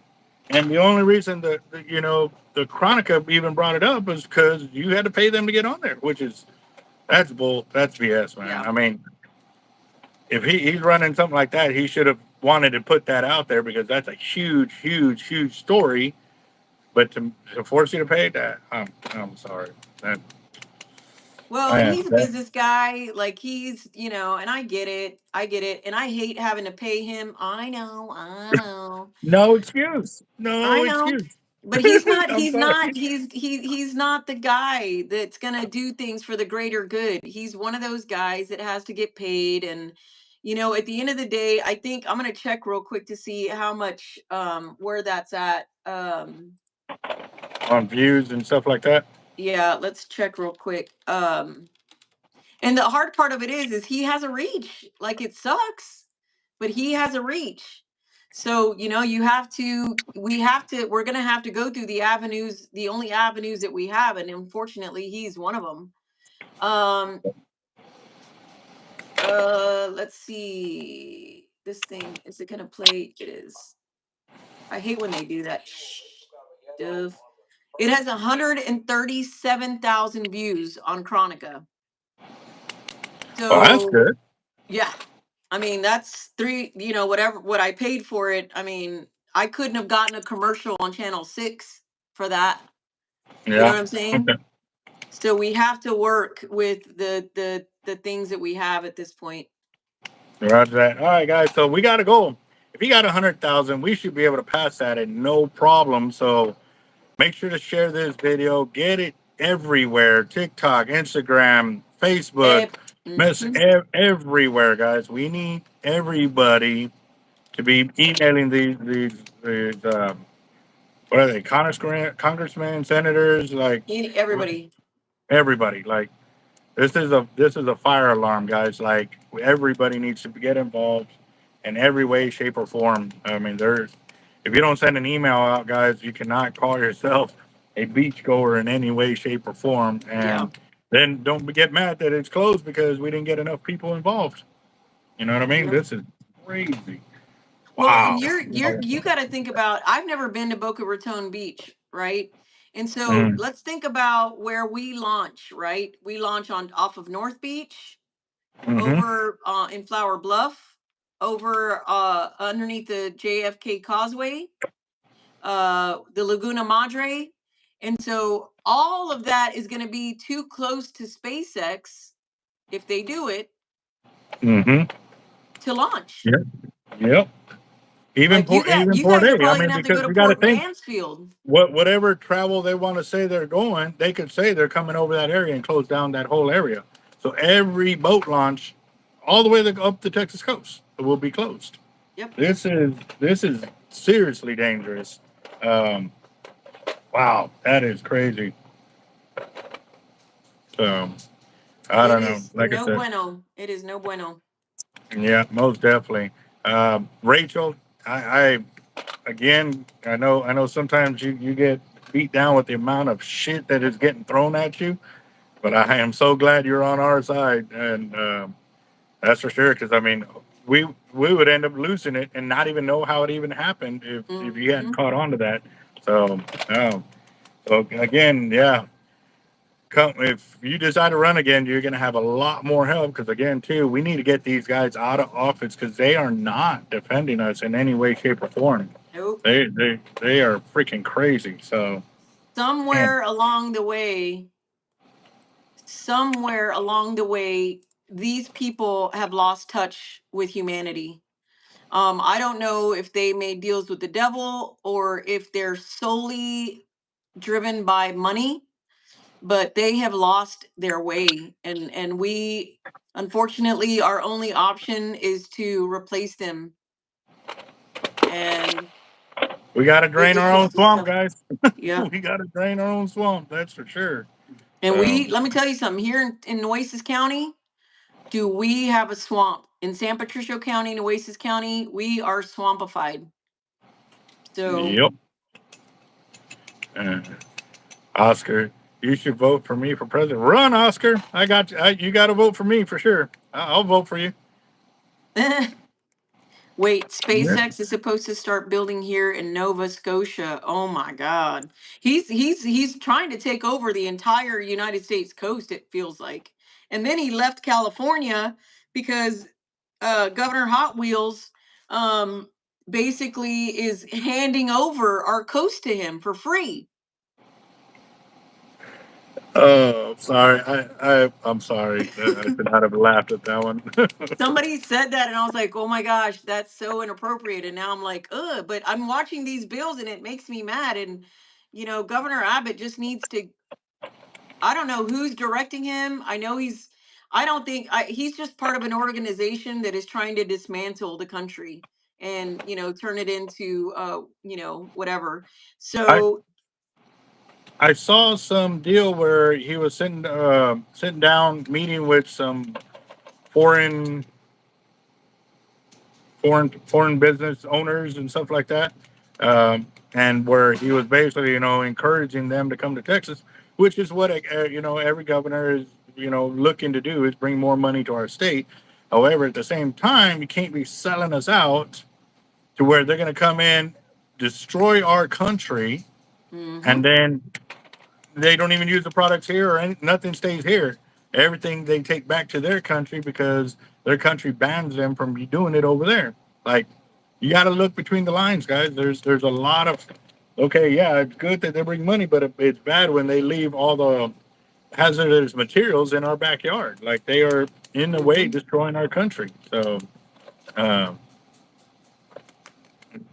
[SPEAKER 1] And the only reason that the Chronica even brought it up is because you had to pay them to get on there, which is that's bull. That's BS, man.
[SPEAKER 2] Yeah.
[SPEAKER 1] I mean, if he's running something like that, he should have wanted to put that out there because that's a huge, huge, huge story. But to force you to pay that, I'm sorry. That
[SPEAKER 2] Well, and
[SPEAKER 1] Man,
[SPEAKER 2] he's a business guy. Like he's, and I get it. I get it. And I hate having to pay him. I know. I know.
[SPEAKER 1] no excuse.
[SPEAKER 2] I
[SPEAKER 1] No
[SPEAKER 2] know.
[SPEAKER 1] excuse.
[SPEAKER 2] But he's not
[SPEAKER 1] I'm
[SPEAKER 2] he's
[SPEAKER 1] sorry.
[SPEAKER 2] not he's not the guy that's going to do things for the greater good. He's one of those guys that has to get paid, and at the end of the day, I think I'm going to check real quick to see how much where that's at.
[SPEAKER 1] On views and stuff like that.
[SPEAKER 2] Yeah, let's check real quick. And the hard part of it is he has a reach. Like it sucks, but he has a reach. So, we're going to have to go through the avenues, the only avenues that we have. And unfortunately, he's one of them. Let's see. This thing, is it going to play? It is. I hate when they do that stuff. It has 137,000 views on Chronica.
[SPEAKER 1] Oh, that's
[SPEAKER 2] So,
[SPEAKER 1] good.
[SPEAKER 2] yeah. I mean, that's three, whatever, what I paid for it. I mean, I couldn't have gotten a commercial on channel 6 for that. You know
[SPEAKER 1] Yeah.
[SPEAKER 2] what I'm saying? So we have to work with the things that we have at this point.
[SPEAKER 1] Roger that. All right, guys. So we got to go. If you got 100,000, we should be able to pass that and no problem. So make sure to share this video. Get it everywhere. TikTok, Instagram, Facebook, everywhere, guys. We need everybody to be emailing these what are they? Congressmen, senators, like
[SPEAKER 2] Everybody.
[SPEAKER 1] everybody. Like this is a fire alarm, guys. Like everybody needs to get involved in every way, shape, or form. I mean, if you don't send an email out, guys, you cannot call yourself a beachgoer in any way, shape, or form.
[SPEAKER 2] Yeah.
[SPEAKER 1] And then don't get mad that it's closed because we didn't get enough people involved. You know what I mean?
[SPEAKER 2] Yep.
[SPEAKER 1] This is crazy.
[SPEAKER 2] Well, and
[SPEAKER 1] Wow.
[SPEAKER 2] you got to think about, I've never been to Boca Raton Beach, right? And so
[SPEAKER 1] Mm,
[SPEAKER 2] let's think about where we launch, right? We launch on off of North Beach,
[SPEAKER 1] mm-hmm.
[SPEAKER 2] over in Flower Bluff, over underneath the JFK Causeway, the Laguna Madre. And so all of that is going to be too close to SpaceX, if they do it,
[SPEAKER 1] Mm-hmm.
[SPEAKER 2] to launch.
[SPEAKER 1] Yep. Yep. Even
[SPEAKER 2] Like you
[SPEAKER 1] even
[SPEAKER 2] guys
[SPEAKER 1] Port
[SPEAKER 2] are
[SPEAKER 1] A. I
[SPEAKER 2] probably
[SPEAKER 1] mean,
[SPEAKER 2] gonna have to go
[SPEAKER 1] because
[SPEAKER 2] to
[SPEAKER 1] we got to
[SPEAKER 2] Port
[SPEAKER 1] think
[SPEAKER 2] Mansfield.
[SPEAKER 1] whatever travel they want to say they're going, they could say they're coming over that area and close down that whole area. So every boat launch, all the way up the Texas coast, will be closed.
[SPEAKER 2] Yep.
[SPEAKER 1] This is seriously dangerous. Um, wow, that is crazy. So I
[SPEAKER 2] It
[SPEAKER 1] don't know.
[SPEAKER 2] is
[SPEAKER 1] Like I
[SPEAKER 2] no
[SPEAKER 1] said,
[SPEAKER 2] bueno. It is no bueno.
[SPEAKER 1] yeah, most definitely. Rachel, I again, I know sometimes you get beat down with the amount of shit that is getting thrown at you, but I am so glad you're on our side, and that's for sure. Because I mean, we would end up losing it and not even know how it even happened if you hadn't
[SPEAKER 2] Mm-hmm.
[SPEAKER 1] caught on to that. So, so again, yeah. If you decide to run again, you're going to have a lot more help because, again, too, we need to get these guys out of office because they are not defending us in any way, shape, or form.
[SPEAKER 2] Nope.
[SPEAKER 1] They are freaking crazy. So, man,
[SPEAKER 2] Somewhere along the way, these people have lost touch with humanity. I don't know if they made deals with the devil or if they're solely driven by money, but they have lost their way, and we, unfortunately, our only option is to replace them, and
[SPEAKER 1] we got to
[SPEAKER 2] it,
[SPEAKER 1] drain
[SPEAKER 2] it's
[SPEAKER 1] our own
[SPEAKER 2] just
[SPEAKER 1] swamp,
[SPEAKER 2] tough.
[SPEAKER 1] guys.
[SPEAKER 2] Yeah.
[SPEAKER 1] We got to drain our own swamp. That's for sure.
[SPEAKER 2] And
[SPEAKER 1] So,
[SPEAKER 2] let me tell you something, here in Nueces County, do we have a swamp? In San Patricio County, Nueces County, we are swampified. So
[SPEAKER 1] yep. Uh, Oscar, you should vote for me for president. Run, Oscar. I got you. You got to vote for me for sure. I'll vote for you.
[SPEAKER 2] wait,
[SPEAKER 1] Yeah.
[SPEAKER 2] SpaceX is supposed to start building here in Nova Scotia. Oh my God. He's trying to take over the entire United States coast, it feels like. And then he left California because Governor Hot Wheels basically is handing over our coast to him for free.
[SPEAKER 1] Oh, sorry. I'm sorry. I should not have laughed at that one.
[SPEAKER 2] Somebody said that, and I was like, "Oh my gosh, that's so inappropriate." And now I'm like, "Ugh!" But I'm watching these bills, and it makes me mad. And Governor Abbott just needs to. I don't know who's directing him. I know he's. I don't think he's just part of an organization that is trying to dismantle the country and turn it into whatever.
[SPEAKER 1] I
[SPEAKER 2] So
[SPEAKER 1] I saw some deal where he was sitting down meeting with some foreign foreign business owners and stuff like that, and where he was basically encouraging them to come to Texas, which is what every governor is looking to do, is bring more money to our state. However, at the same time, you can't be selling us out to where they're going to come in, destroy our country,
[SPEAKER 2] mhm,
[SPEAKER 1] and then they don't even use the products here, or nothing stays here. Everything they take back to their country because their country bans them from doing it over there. Like, you got to look between the lines, guys. There's a lot of, okay, yeah, it's good that they bring money, but it's bad when they leave all the hazardous materials in our backyard. Like, they are in the way
[SPEAKER 2] mhm.
[SPEAKER 1] destroying our country. So, um,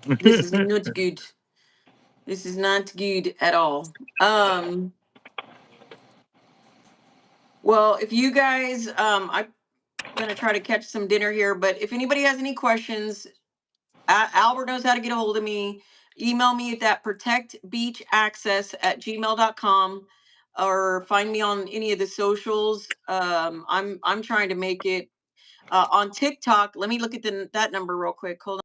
[SPEAKER 2] This is not good. This is not good at all. Well, if you guys, I'm gonna try to catch some dinner here, but if anybody has any questions, Albert knows how to get a hold of me. Email me at that protectbeachaccess@gmail.com, or find me on any of the socials. I'm trying to make it on TikTok. Let me look at that number real quick. Hold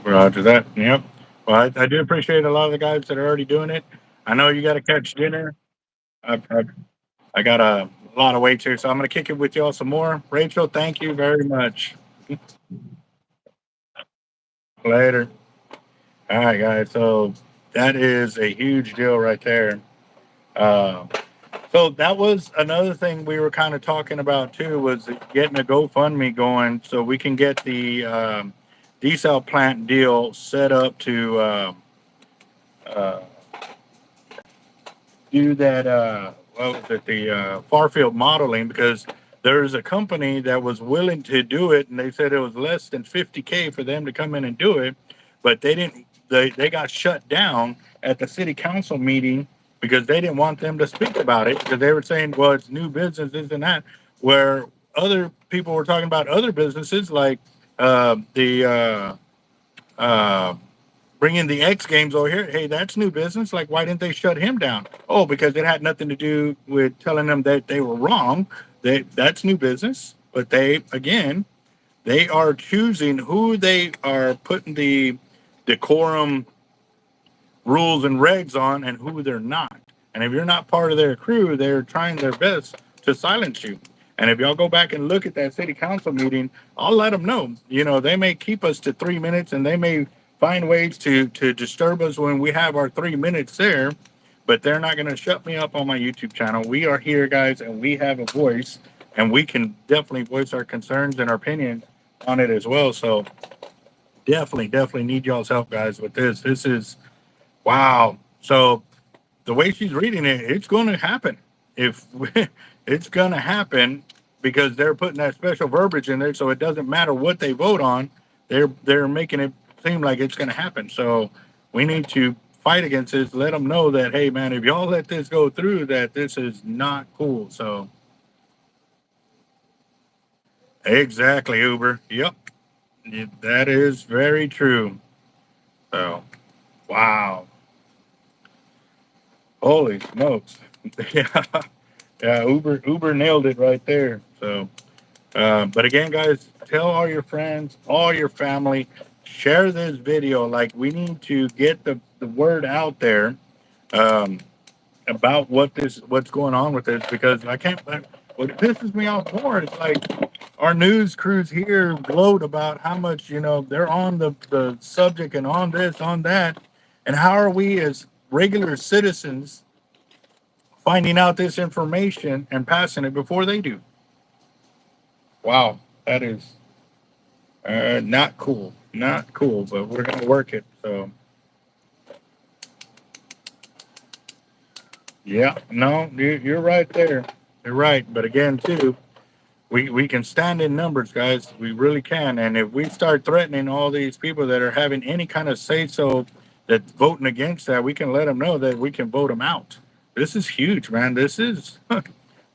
[SPEAKER 1] Roger that. Yep. Well, I do appreciate a lot of the guys that are already doing it. I know you got to catch dinner. I, I got a lot of weights here, so I'm going to kick it with y'all some more. Rachel, thank you very much. Later. All right, guys. So that is a huge deal right there. Uh, so that was another thing we were kind of talking about too, was getting a GoFundMe going so we can get the desal plant deal set up to uh, do that what was it, the far field modeling, because there's a company that was willing to do it, and they said it was less than 50K for them to come in and do it, but they got shut down at the city council meeting because they didn't want them to speak about it, because they were saying, well, it's new business, this and that, where other people were talking about other businesses like the uh, bringing the X Games over here. Hey, that's new business. Like, why didn't they shut him down? Oh, because it had nothing to do with telling them that they were wrong. That's new business. But they are choosing who they are putting the decorum rules and regs on and who they're not. And if you're not part of their crew, they're trying their best to silence you. And if y'all go back and look at that city council meeting, I'll let them know. They may keep us to 3 minutes, and they may find ways to disturb us when we have our 3 minutes there, but they're not going to shut me up on my YouTube channel. We are here, guys, and we have a voice, and we can definitely voice our concerns and our opinions on it as well. So definitely need y'all's help, guys, with this. This is wow. So the way she's reading it, it's going to happen. If it's going to happen, because they're putting that special verbiage in there, so it doesn't matter what they vote on. They're making it seem like it's going to happen. So we need to fight against this. Let them know that, hey, man, if y'all let this go through, that this is not cool. So exactly, Uber. Yep, that is very true. So wow, holy smokes. Yeah. Yeah, Uber nailed it right there. So, but again, guys, tell all your friends, all your family, share this video. Like, we need to get the word out there um, about what's going on with this, because I can't. What pisses me off more is, like, our news crews here gloat about how much they're on the subject and on this, on that, And how are we as regular citizens finding out this information and passing it before they do? Wow, that is not cool. Not cool, but we're going to work it. So, yeah, no, you're right there. You're right. But again, too, we can stand in numbers, guys. We really can. And if we start threatening all these people that are having any kind of say so that's voting against that, we can let them know that we can vote them out. This is huge, man. This is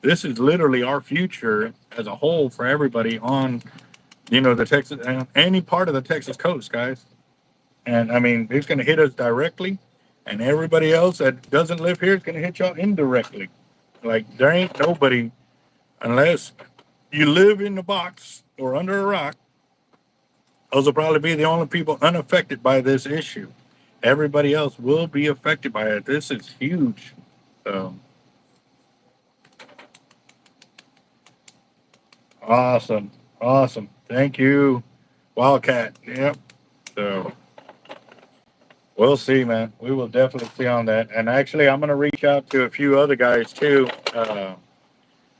[SPEAKER 1] this is literally our future as a whole for everybody on, the Texas, any part of the Texas coast, guys. And I mean, it's going to hit us directly, and everybody else that doesn't live here is going to hit y'all indirectly. Like, there ain't nobody, unless you live in the box or under a rock, those will probably be the only people unaffected by this issue. Everybody else will be affected by it. This is huge. So, awesome. Awesome. Thank you, Wildcat. Yep. So, we'll see, man. We will definitely see on that. And actually, I'm going to reach out to a few other guys too.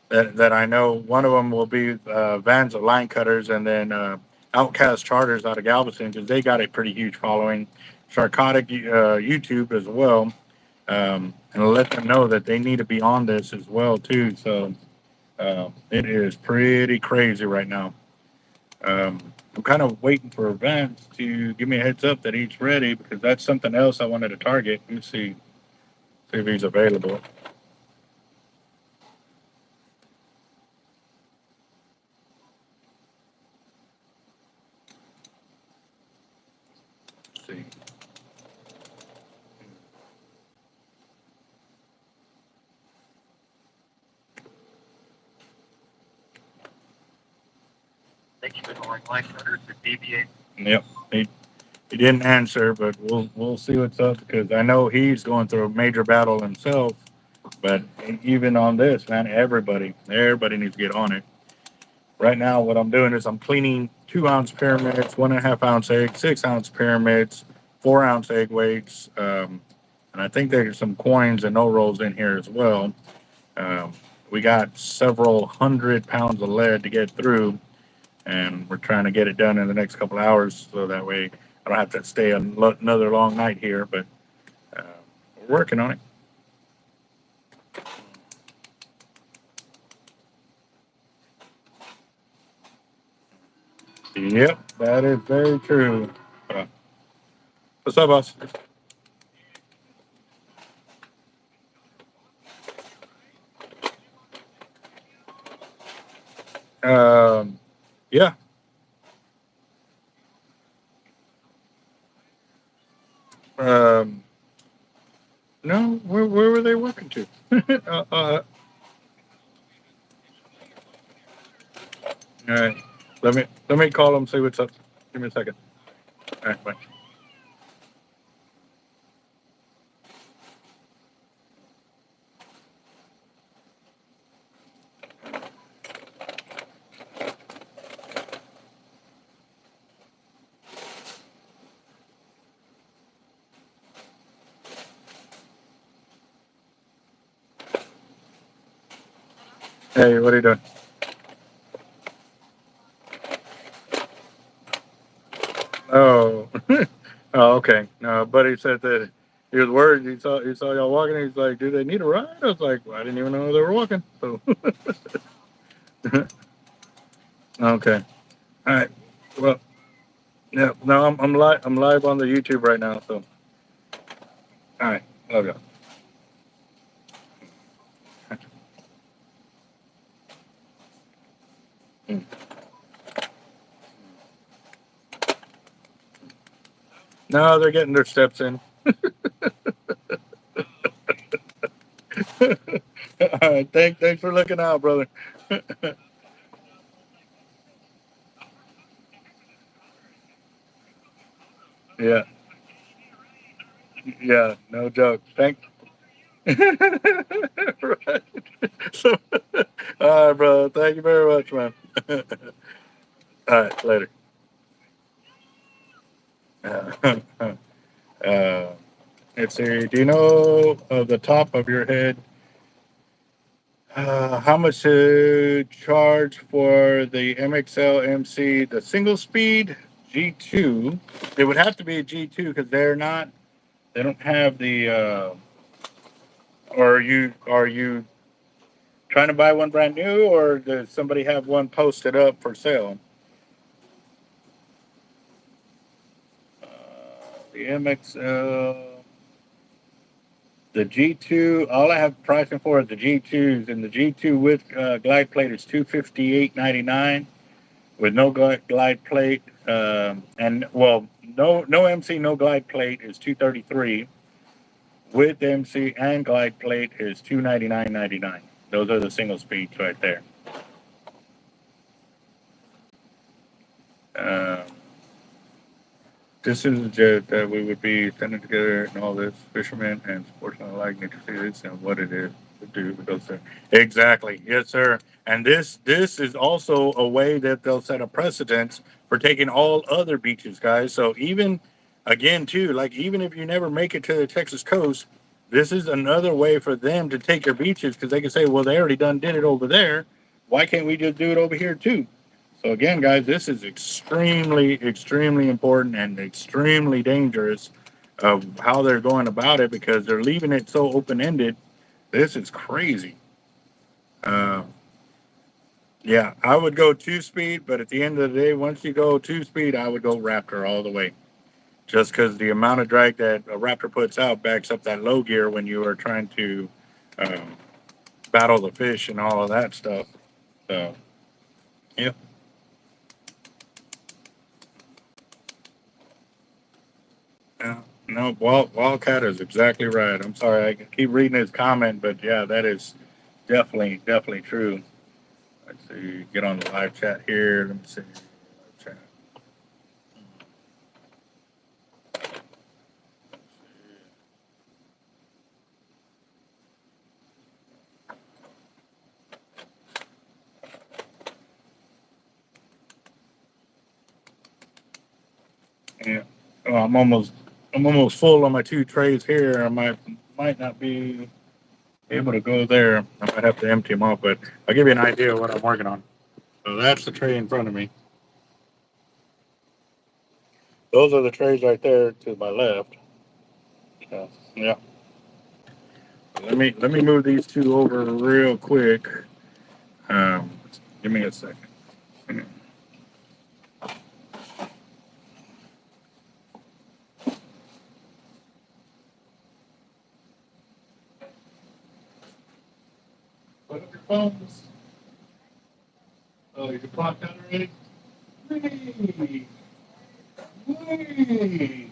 [SPEAKER 1] That I know. One of them will be Vans of Line Cutters, and then Outcast Charters out of Galveston, because they got a pretty huge following. Sharkotic YouTube as well, and let them know that they need to be on this as well too. So it is pretty crazy right now. I'm kind of waiting for Vance to give me a heads up that he's ready, because that's something else I wanted to target. Let's see if he's available. Let's see.
[SPEAKER 4] Thank you for calling Line Cutters to deviate.
[SPEAKER 1] Yep, he didn't answer, but we'll see what's up, because I know he's going through a major battle himself. But even on this, man, everybody needs to get on it. Right now, what I'm doing is I'm cleaning 2-ounce pyramids, 1.5-ounce eggs, 6-ounce pyramids, 4-ounce egg weights, and I think there's some coins and no rolls in here as well. We got several 100 pounds of lead to get through, and we're trying to get it done in the next couple of hours, so that way I don't have to stay another long night here. But we're working on it. Yep, that is very true. What's up, boss? Yeah. Um, no, where were they working to? All right. Let me call them, see what's up. Give me a second. All right, bye. Hey, what are you doing? Oh, oh, okay. No, buddy said that he was worried. He saw y'all walking. He's like, "Do they need a ride?" I was like, well, "I didn't even know they were walking." So, okay. All right. Well, yeah. No, I'm live. I'm live on the YouTube right now. So, all right. Love y'all. No, they're getting their steps in. All right. Thanks for looking out, brother. Yeah. Yeah. No joke. Thank. Right. So, all right, bro. Thank you very much, man. All right, later. Uh, uh, let's see, do you know of the top of your head how much to charge for the MXL MC, the single speed G2? It would have to be a G2 because they don't have the, or are you trying to buy one brand new, or does somebody have one posted up for sale? Uh, the MXL, the G2, all I have pricing for is the G2s, and the G2 with glide plate is $258.99 with no glide plate, and well, no MC, no glide plate is $233. With MC and glide plate is $299.99. Those are the single speeds right there. Um, This is a jet that we would be sending together and all this. Fishermen and sportsmen alike need to see this and what it is to do because exactly, yes, sir. And this is also a way that they'll set a precedence for taking all other beaches, guys. So even again, too, like even if you never make it to the Texas coast, this is another way for them to take your beaches because they can say, well, they already done did it over there. Why can't we just do it over here too? So again, guys, this is extremely, extremely important and extremely dangerous of how they're going about it because they're leaving it so open-ended. This is crazy. Uh, yeah, I would go two-speed, but at the end of the day, once you go two-speed, I would go Raptor all the way. Just because the amount of drag that a Raptor puts out backs up that low gear when you are trying to um, battle the fish and all of that stuff. So, yeah. Yeah, no, Wildcat is exactly right. I'm sorry, I keep reading his comment, but yeah, that is definitely, definitely true. Let's see, get on the live chat here. Let me see. Live chat. Yeah, oh, I'm almost full on my two trays here. I might not be able to go there. I might have to empty them off, but I'll give you an idea of what I'm working on. So that's the tray in front of me. Those are the trays right there to my left. So, yeah. Let me move these two over real quick. Um, Give me a second. Put up your phones. Oh, you can clock out already? Whee! Whee!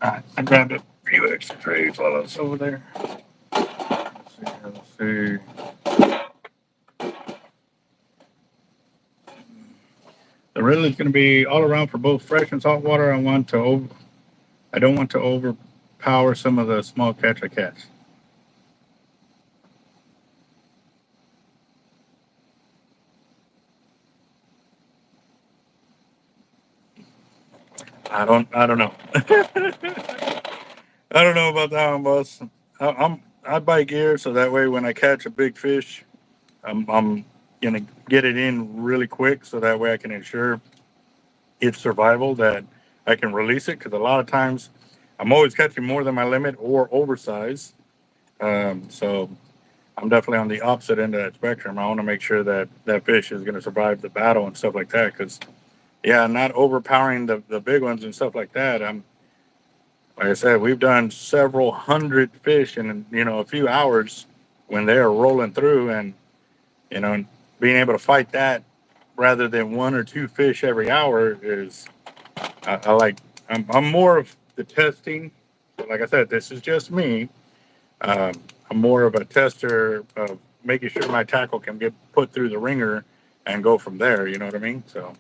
[SPEAKER 1] All right, I grabbed a few extra trays while I was over there. Let's see. The riddle is going to be all around for both fresh and salt water. I don't want to overpower some of the small catch I catch. I don't know. I don't know about that one, boss. I buy gear so that way when I catch a big fish, I'm gonna get it in really quick so that way I can ensure its survival, that I can release it, because a lot of times I'm always catching more than my limit or oversized. So I'm definitely on the opposite end of that spectrum. I want to make sure that that fish is going to survive the battle and stuff like that. Because yeah, not overpowering the big ones and stuff like that. Like I said, we've done several hundred fish in a few hours when they're rolling through, and you know being able to fight that rather than one or two fish every hour is I like. I'm more of the testing. Like I said, this is just me. Um, I'm more of a tester of making sure my tackle can get put through the ringer and go from there. You know what I mean? So.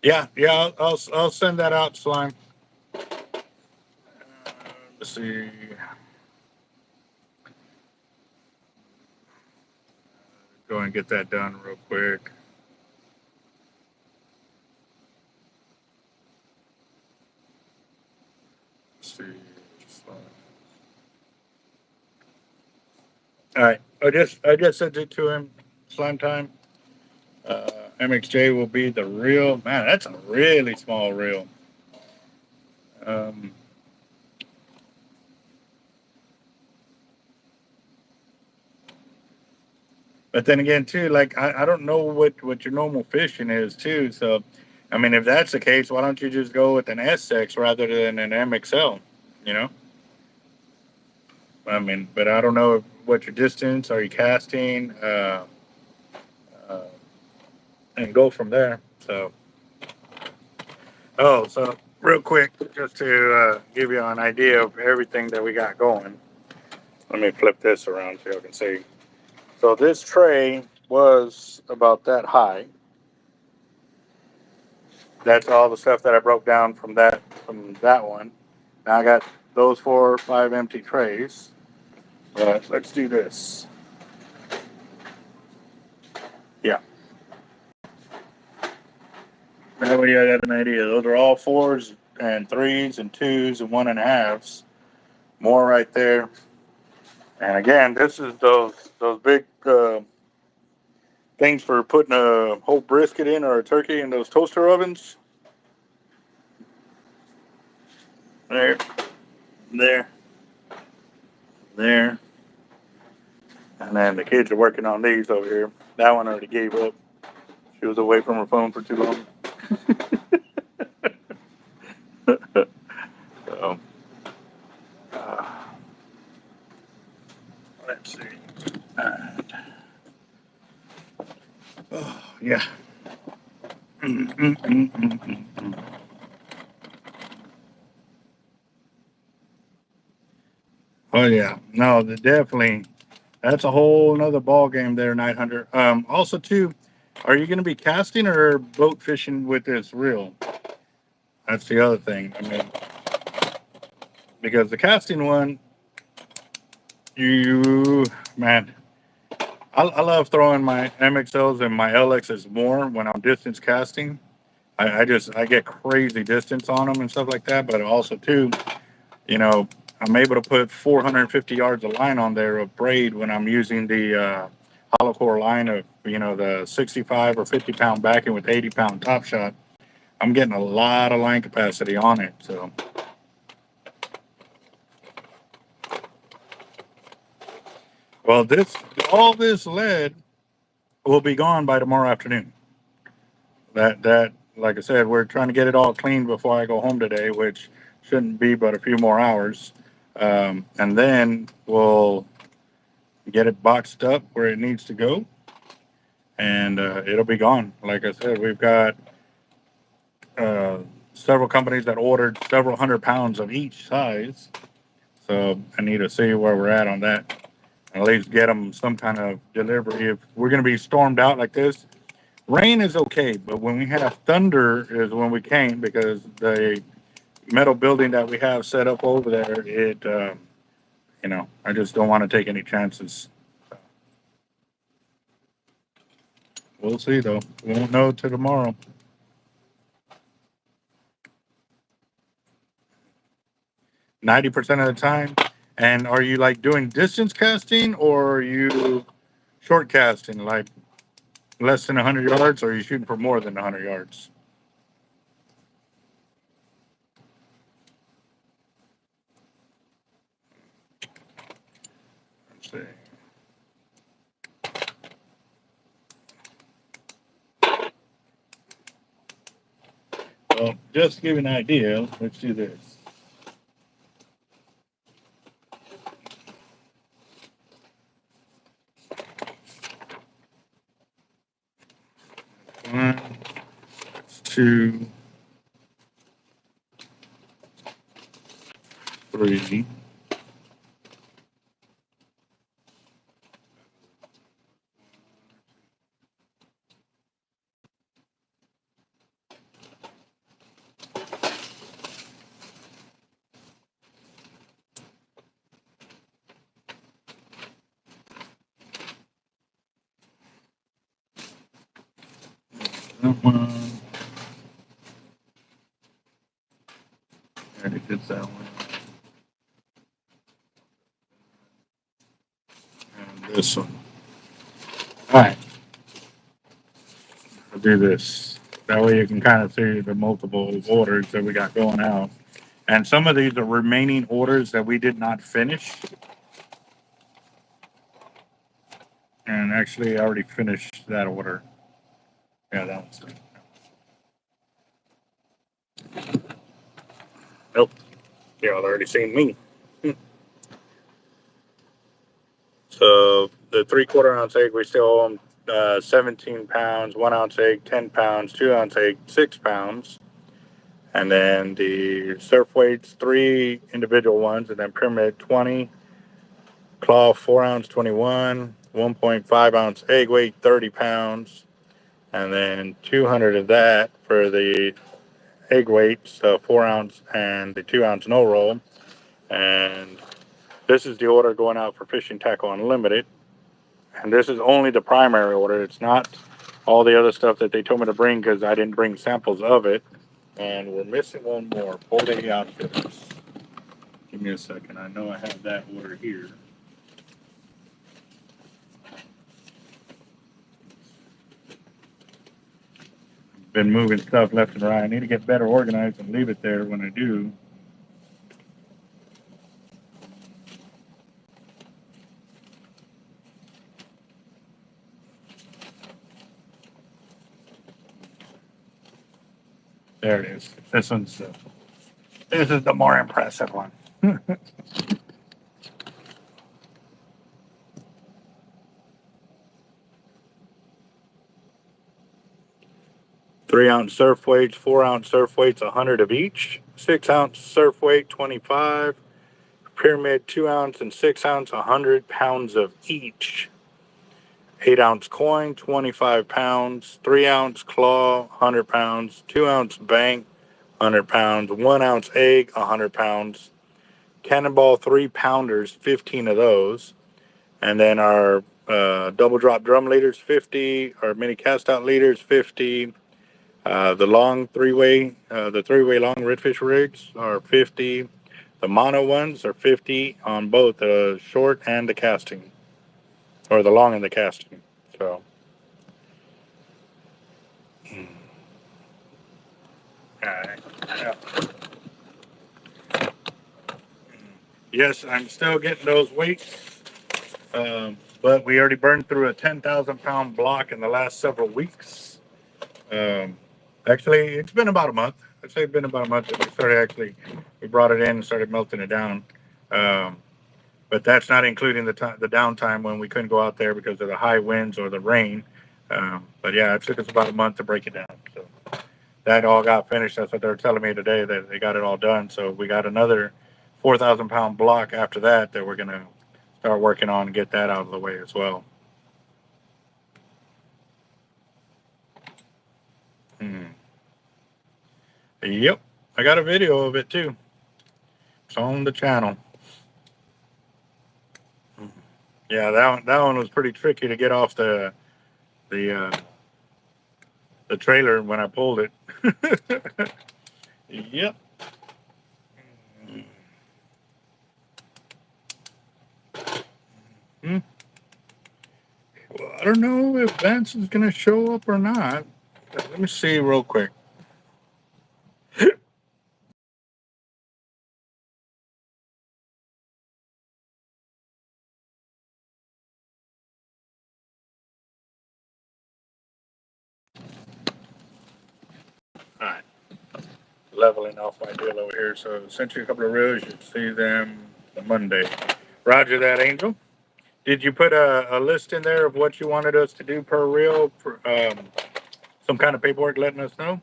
[SPEAKER 1] Yeah, yeah, I'll send that out, Slime. Let's see. Go and get that done real quick. Let's see. All right, I just sent it to him. Slime time. MXJ will be the reel. Man, that's a really small reel. Um, but then again, too, like I don't know what your normal fishing is, too. So, I mean, if that's the case, why don't you just go with an SX rather than an MXL? You know, I mean, but I don't know what your distance are you casting, uh, and go from there. So, so real quick, just to give you an idea of everything that we got going. Let me flip this around so you can see. So this tray was about that high. That's all the stuff that I broke down from that one. Now I got those 4 or 5 empty trays. But let's do this. Yeah. That way I got an idea. Those are all 4s and 3s and 2s and 1.5s. More right there. And again, this is those big things for putting a whole brisket in or a turkey in those toaster ovens. There, there, there. And then the kids are working on these over here. That one already gave up. She was away from her phone for too long. So, let's see. Oh, yeah. Oh, yeah. No, definitely. That's a whole nother ball game there, Night Hunter. Also, too, are you going to be casting or boat fishing with this reel? That's the other thing. I mean, because the casting one, man, I love throwing my MXLs and my LXs more when I'm distance casting. I get crazy distance on them and stuff like that. But also too, you know, I'm able to put 450 yards of line on there of braid when I'm using the hollow core line of the 65 or 50 pound backing with 80 pound top shot. I'm getting a lot of line capacity on it. So. Well, all this lead will be gone by tomorrow afternoon. That like I said, we're trying to get it all cleaned before I go home today, which shouldn't be but a few more hours. And then we'll get it boxed up where it needs to go, and it'll be gone. Like I said, we've got uh, several companies that ordered several 100 pounds of each size. So I need to see where we're at on that. At least get them some kind of delivery. If we're going to be stormed out like this, rain is okay, but when we have thunder is when we can't, because the metal building that we have set up over there, you know, I just don't want to take any chances. We'll see though. We won't know till tomorrow. %90 of the time. And are you like doing distance casting, or are you short casting, like less than 100 yards, or are you shooting for more than 100 yards? Let's see. Well, just to give you an idea, let's do this. One, 2, 3. That one. I already did that one. And this one. All right. I'll do this. That way you can kind of see the multiple orders that we got going out. And some of these are remaining orders that we did not finish. And actually, I already finished that order. Yeah, that one's good. Nope. Y'all already seen me. So the 3/4 ounce egg, we still owe them 17 pounds, 1 ounce egg, 10 pounds, 2 ounce egg, 6 pounds. And then the surf weights, 3 individual ones, and then pyramid 20, claw 4 ounce 21, 1.5 ounce egg weight 30 pounds, and then 200 of that for the egg weights, 4 ounce and the 2 ounce no roll. And this is the order going out for Fishing Tackle Unlimited. And this is only the primary order. It's not all the other stuff that they told me to bring, because I didn't bring samples of it. And we're missing one more, 4-day outfitters. Give me a second. I know I have that order here. Been moving stuff left and right. I need to get better organized and leave it there when I do. There it is. This one's this is the more impressive one. 3 ounce surf weights, 4 ounce surf weights, 100 of each. 6 ounce surf weight, 25. Pyramid 2 ounce and 6 ounce, 100 pounds of each. 8 ounce coin, 25 pounds. 3 ounce claw, 100 pounds. 2 ounce bank, 100 pounds. 1 ounce egg, 100 pounds. Cannonball 3 pounders, 15 of those. And then our double drop drum leaders, 50. Our mini cast out leaders, 50. The long three-way long redfish rigs are 50. The mono ones are 50 on both the short and the casting, or the long and the casting. So, yeah. Yes, I'm still getting those weights, but we already burned through a 10,000 pound block in the last several weeks. Actually, it's been about a month. I'd say it's been about a month that we brought it in and started melting it down. But that's not including the downtime when we couldn't go out there because of the high winds or the rain. But yeah, it took us about a month to break it down. So that all got finished. That's what they were telling me today, that they got it all done. So we got another 4,000 pound block after that we're going to start working on and get that out of the way as well. Yep, I got a video of it too. It's on the channel. Yeah, that one was pretty tricky to get off the trailer when I pulled it. Yep. Hmm. Well, I don't know if Vance is gonna show up or not. Let me see real quick. All right, leveling off my deal over here. So sent you a couple of reels. You see them Monday. Roger that, Angel. Did you put a list in there of what you wanted us to do per reel? For, some kind of paperwork letting us know?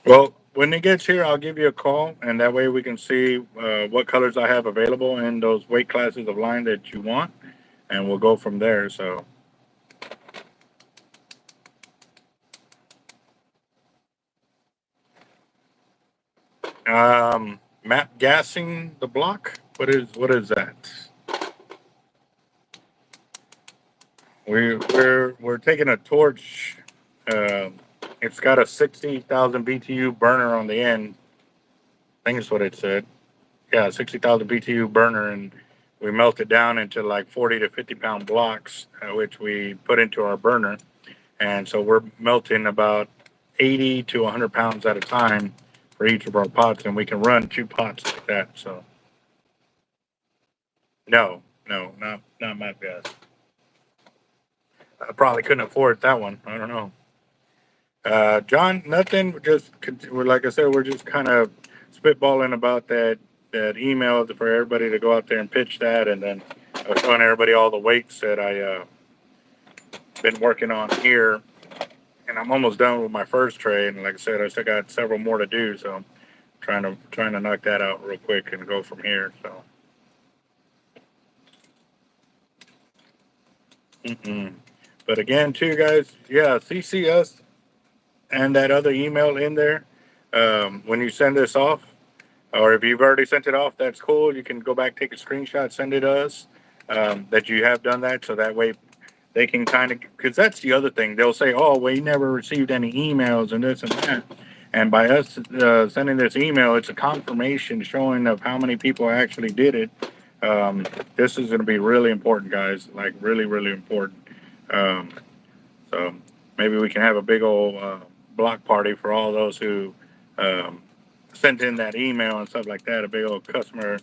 [SPEAKER 1] Well, when it gets here, I'll give you a call, and that way we can see what colors I have available in those weight classes of line that you want, and we'll go from there. So, map gassing the block. What is that? We're taking a torch. Uh, it's got a 60,000 BTU burner on the end. I think that's what it said. Yeah, 60,000 BTU burner, and we melt it down into like 40 to 50 pound blocks, which we put into our burner. And so we're melting about 80 to 100 pounds at a time for each of our pots, and we can run 2 pots like that. So, no, not my gas. I probably couldn't afford that one. I don't know. John, nothing. Like I said, we're just kind of spitballing about that email for everybody to go out there and pitch that, and then I was showing everybody all the weights that I been working on here, and I'm almost done with my first tray. And like I said, I still got several more to do, so I'm trying to knock that out real quick and go from here. So, mm-mm. But again, too, guys, yeah, CC us and that other email in there when you send this off. Or if you've already sent it off, that's cool. You can go back, take a screenshot, send it to us that you have done that. So that way they can kind of, because that's the other thing. They'll say, oh, we never received any emails and this and that. And by us sending this email, it's a confirmation showing of how many people actually did it. This is going to be really important, guys. Like really, really important. Um, so maybe we can have a big old block party for all those who um, sent in that email and stuff like that. A big old customer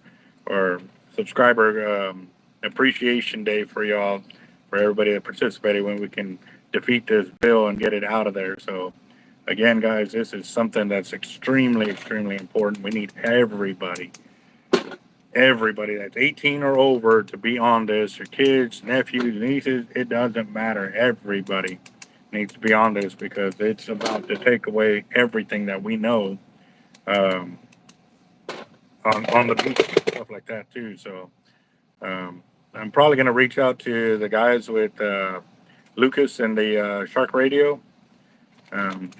[SPEAKER 1] or subscriber appreciation day for y'all, for everybody that participated when we can defeat this bill and get it out of there. So again, guys, this is something that's extremely, extremely important. We need everybody that's 18 or over to be on this. Your kids, nephews, nieces, it doesn't matter. Everybody needs to be on this because it's about to take away everything that we know um, on the beach and stuff like that too. So I'm probably going to reach out to the guys with Lucas and the Shark Radio,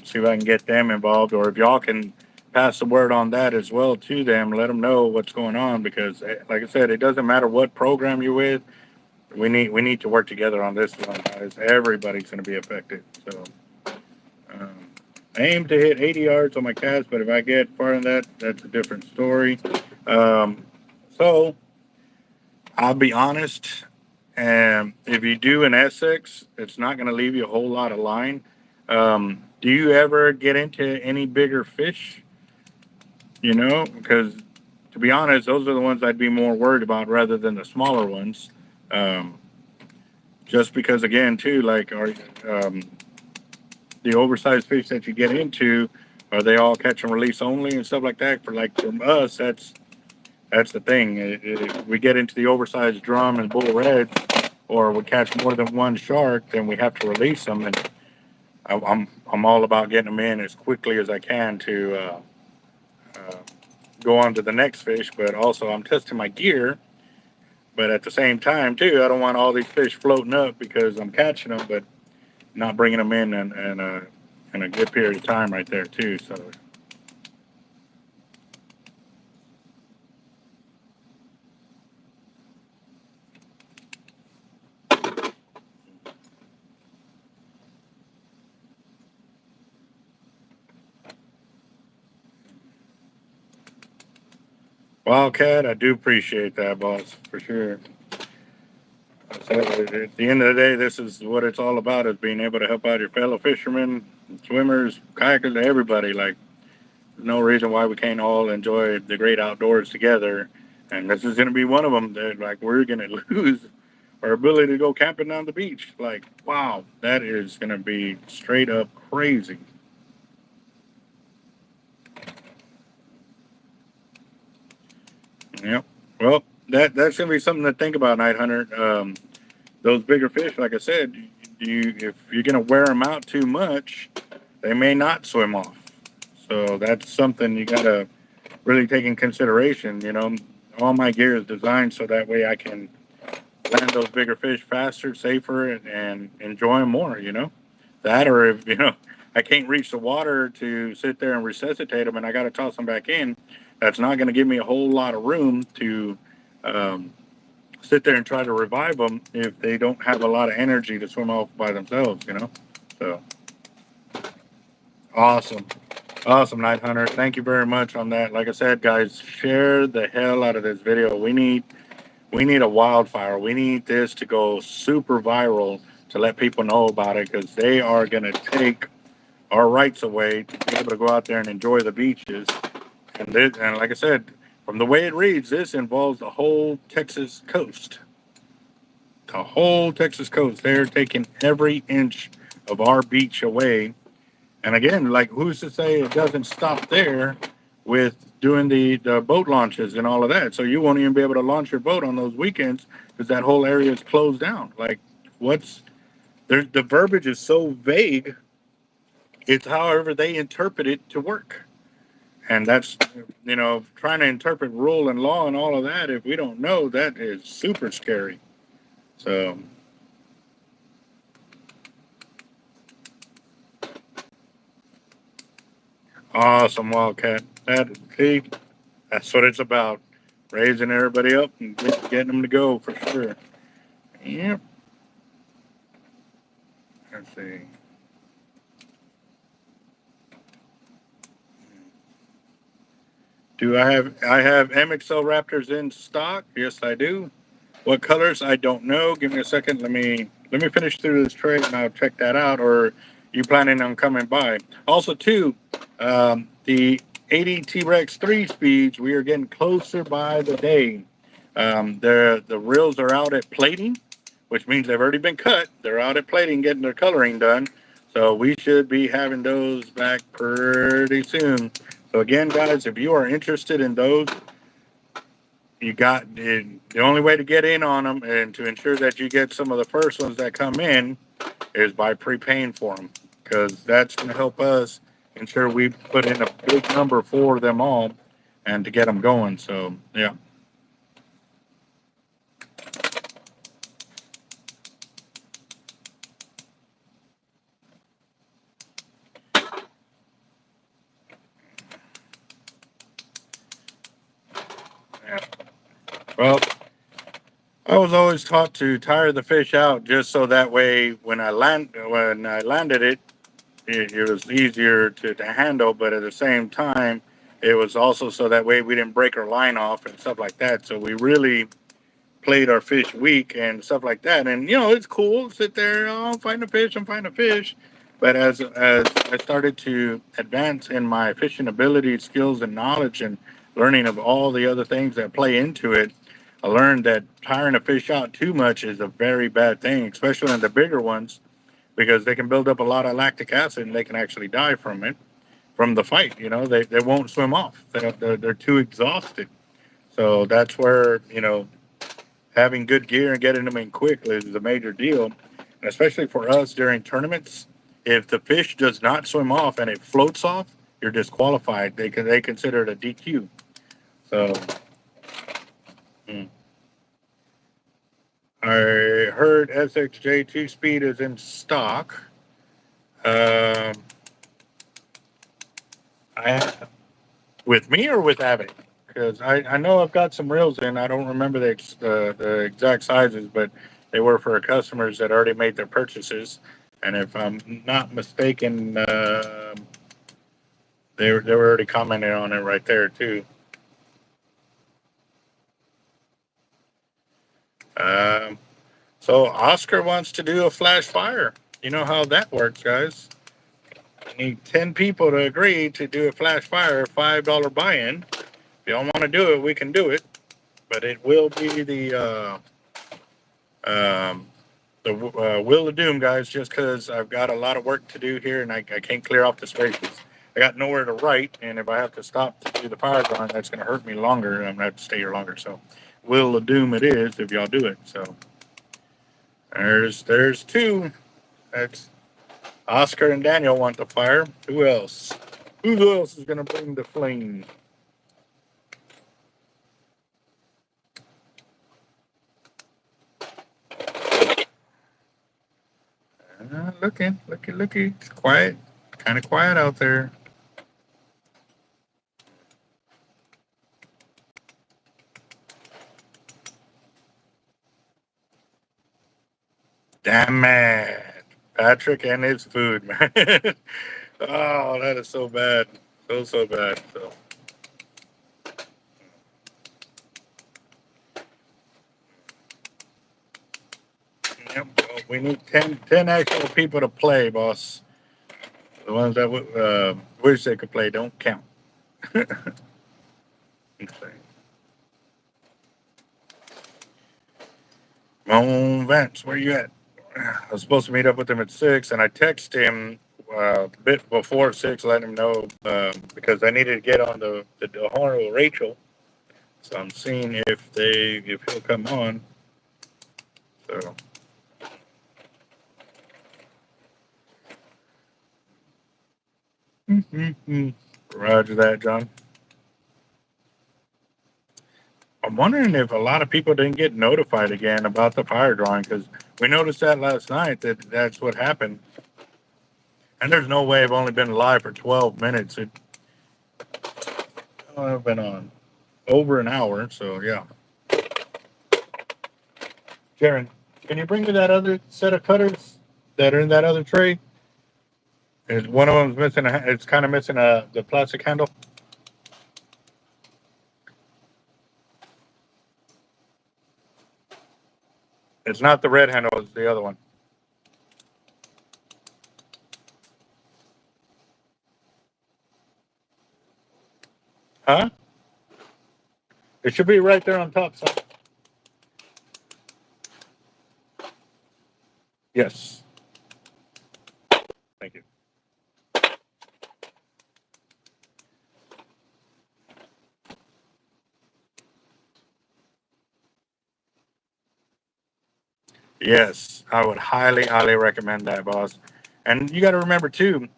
[SPEAKER 1] see if I can get them involved, or if y'all can pass the word on that as well to them. Let them know what's going on because, like I said, it doesn't matter what program you're with. We need to work together on this one, guys. Everybody's going to be affected. So I aim to hit 80 yards on my cast, but if I get far than that, that's a different story. So I'll be honest. If you do an Essex, it's not going to leave you a whole lot of line. Do you ever get into any bigger fish? Because to be honest, those are the ones I'd be more worried about rather than the smaller ones. Um, just because, again, too, like the oversized fish that you get into, are they all catch and release only and stuff like that? From us, that's the thing. We get into the oversized drum and bull reds, or we catch more than one shark, then we have to release them. And I'm all about getting them in as quickly as I can to go on to the next fish, but also I'm testing my gear. But at the same time, too, I don't want all these fish floating up because I'm catching them, but not bringing them in a good period of time right there, too. So. Wildcat, I do appreciate that, boss, for sure. So at the end of the day, this is what it's all about: is being able to help out your fellow fishermen, swimmers, kayakers, everybody. Like, there's no reason why we can't all enjoy the great outdoors together. And this is going to be one of them that, like, we're going to lose our ability to go camping on the beach. Like, wow, that is going to be straight up crazy. Yep. Well, that's going to be something to think about, Night Hunter. Those bigger fish, like I said, if you're going to wear them out too much, they may not swim off. So that's something you got to really take in consideration. You know, all my gear is designed so that way I can land those bigger fish faster, safer, and enjoy them more. You know, that, or if I can't reach the water to sit there and resuscitate them, and I got to toss them back in, that's not going to give me a whole lot of room to sit there and try to revive them if they don't have a lot of energy to swim off by themselves. So awesome. Awesome, Night Hunter. Thank you very much on that. Like I said, guys, share the hell out of this video. We need a wildfire. We need this to go super viral to let people know about it, because they are going to take our rights away to be able to go out there and enjoy the beaches. And like I said, from the way it reads, this involves the whole Texas coast. The whole Texas coast. They're taking every inch of our beach away. And again, like, who's to say it doesn't stop there with doing the boat launches and all of that? So you won't even be able to launch your boat on those weekends because that whole area is closed down. Like, the verbiage is so vague. It's however they interpret it to work. And that's, trying to interpret rule and law and all of that, if we don't know, that is super scary. So. Awesome, Wildcat. That's what it's about. Raising everybody up and getting them to go for sure. Yep. Let's see. Do I have MXL Raptors in stock? Yes, I do. What colors? I don't know. Give me a second. Let me finish through this trade and I'll check that out. Or you planning on coming by? Also, too, the 80 T-Rex 3 speeds, we are getting closer by the day. The reels are out at plating, which means they've already been cut. They're out at plating, getting their coloring done. So we should be having those back pretty soon. So again, guys, if you are interested in those, you got the only way to get in on them and to ensure that you get some of the first ones that come in is by prepaying for them, because that's going to help us ensure we put in a big number for them all and to get them going. So, yeah. Well, I was always taught to tire the fish out just so that way when I landed it, it was easier to handle, but at the same time, it was also so that way we didn't break our line off and stuff like that. So we really played our fish weak and stuff like that. And, it's cool to sit there, I'm finding a fish. But as I started to advance in my fishing ability, skills, and knowledge, and learning of all the other things that play into it, I learned that tiring a fish out too much is a very bad thing, especially in the bigger ones, because they can build up a lot of lactic acid and they can actually die from it, from the fight. They won't swim off. They're too exhausted. So that's where, having good gear and getting them in quickly is a major deal. And especially for us during tournaments, if the fish does not swim off and it floats off, you're disqualified. They consider it a DQ. So I heard SXJ 2-speed is in stock. I with me or with Avet? Because I know I've got some reels in. I don't remember the exact sizes, but they were for customers that already made their purchases. And if I'm not mistaken, they were already commenting on it right there too. So Oscar wants to do a flash fire. You know how that works, guys. You need 10 people to agree to do a flash fire, $5 buy-in. If y'all want to do it, we can do it. But it will be Wheel of Doom, guys, just because I've got a lot of work to do here and I can't clear off the spaces. I got nowhere to write, and if I have to stop to do the fire drawing, that's going to hurt me longer, and I'm going to have to stay here longer. So Wheel of Doom it is if y'all do it. So there's two. That's Oscar and Daniel want the fire. Who else? Who else is going to bring the flame? Looky. It's quiet. Kind of quiet out there. Damn it. Patrick and his food, man. Oh, that is so bad. So bad. So. Yep. Well, we need 10 actual people to play, boss. The ones that wish they could play don't count. Moan Vance, where you at? I was supposed to meet up with him at 6, and I texted him a bit before 6, letting him know because I needed to get on the horn with Rachel. So I'm seeing if he'll come on. So. Roger that, John. I'm wondering if a lot of people didn't get notified again about the fire drawing because we noticed that last night that's what happened. And there's no way I've only been live for 12 minutes. I've been on over an hour, so yeah. Jaron, can you bring me that other set of cutters that are in that other tray? One of them's missing. It's kind of missing the plastic handle. It's not the red handle. It's the other one. Huh? It should be right there on top, son. Yes. Thank you. Yes, I would highly recommend that, boss. And you got to remember too,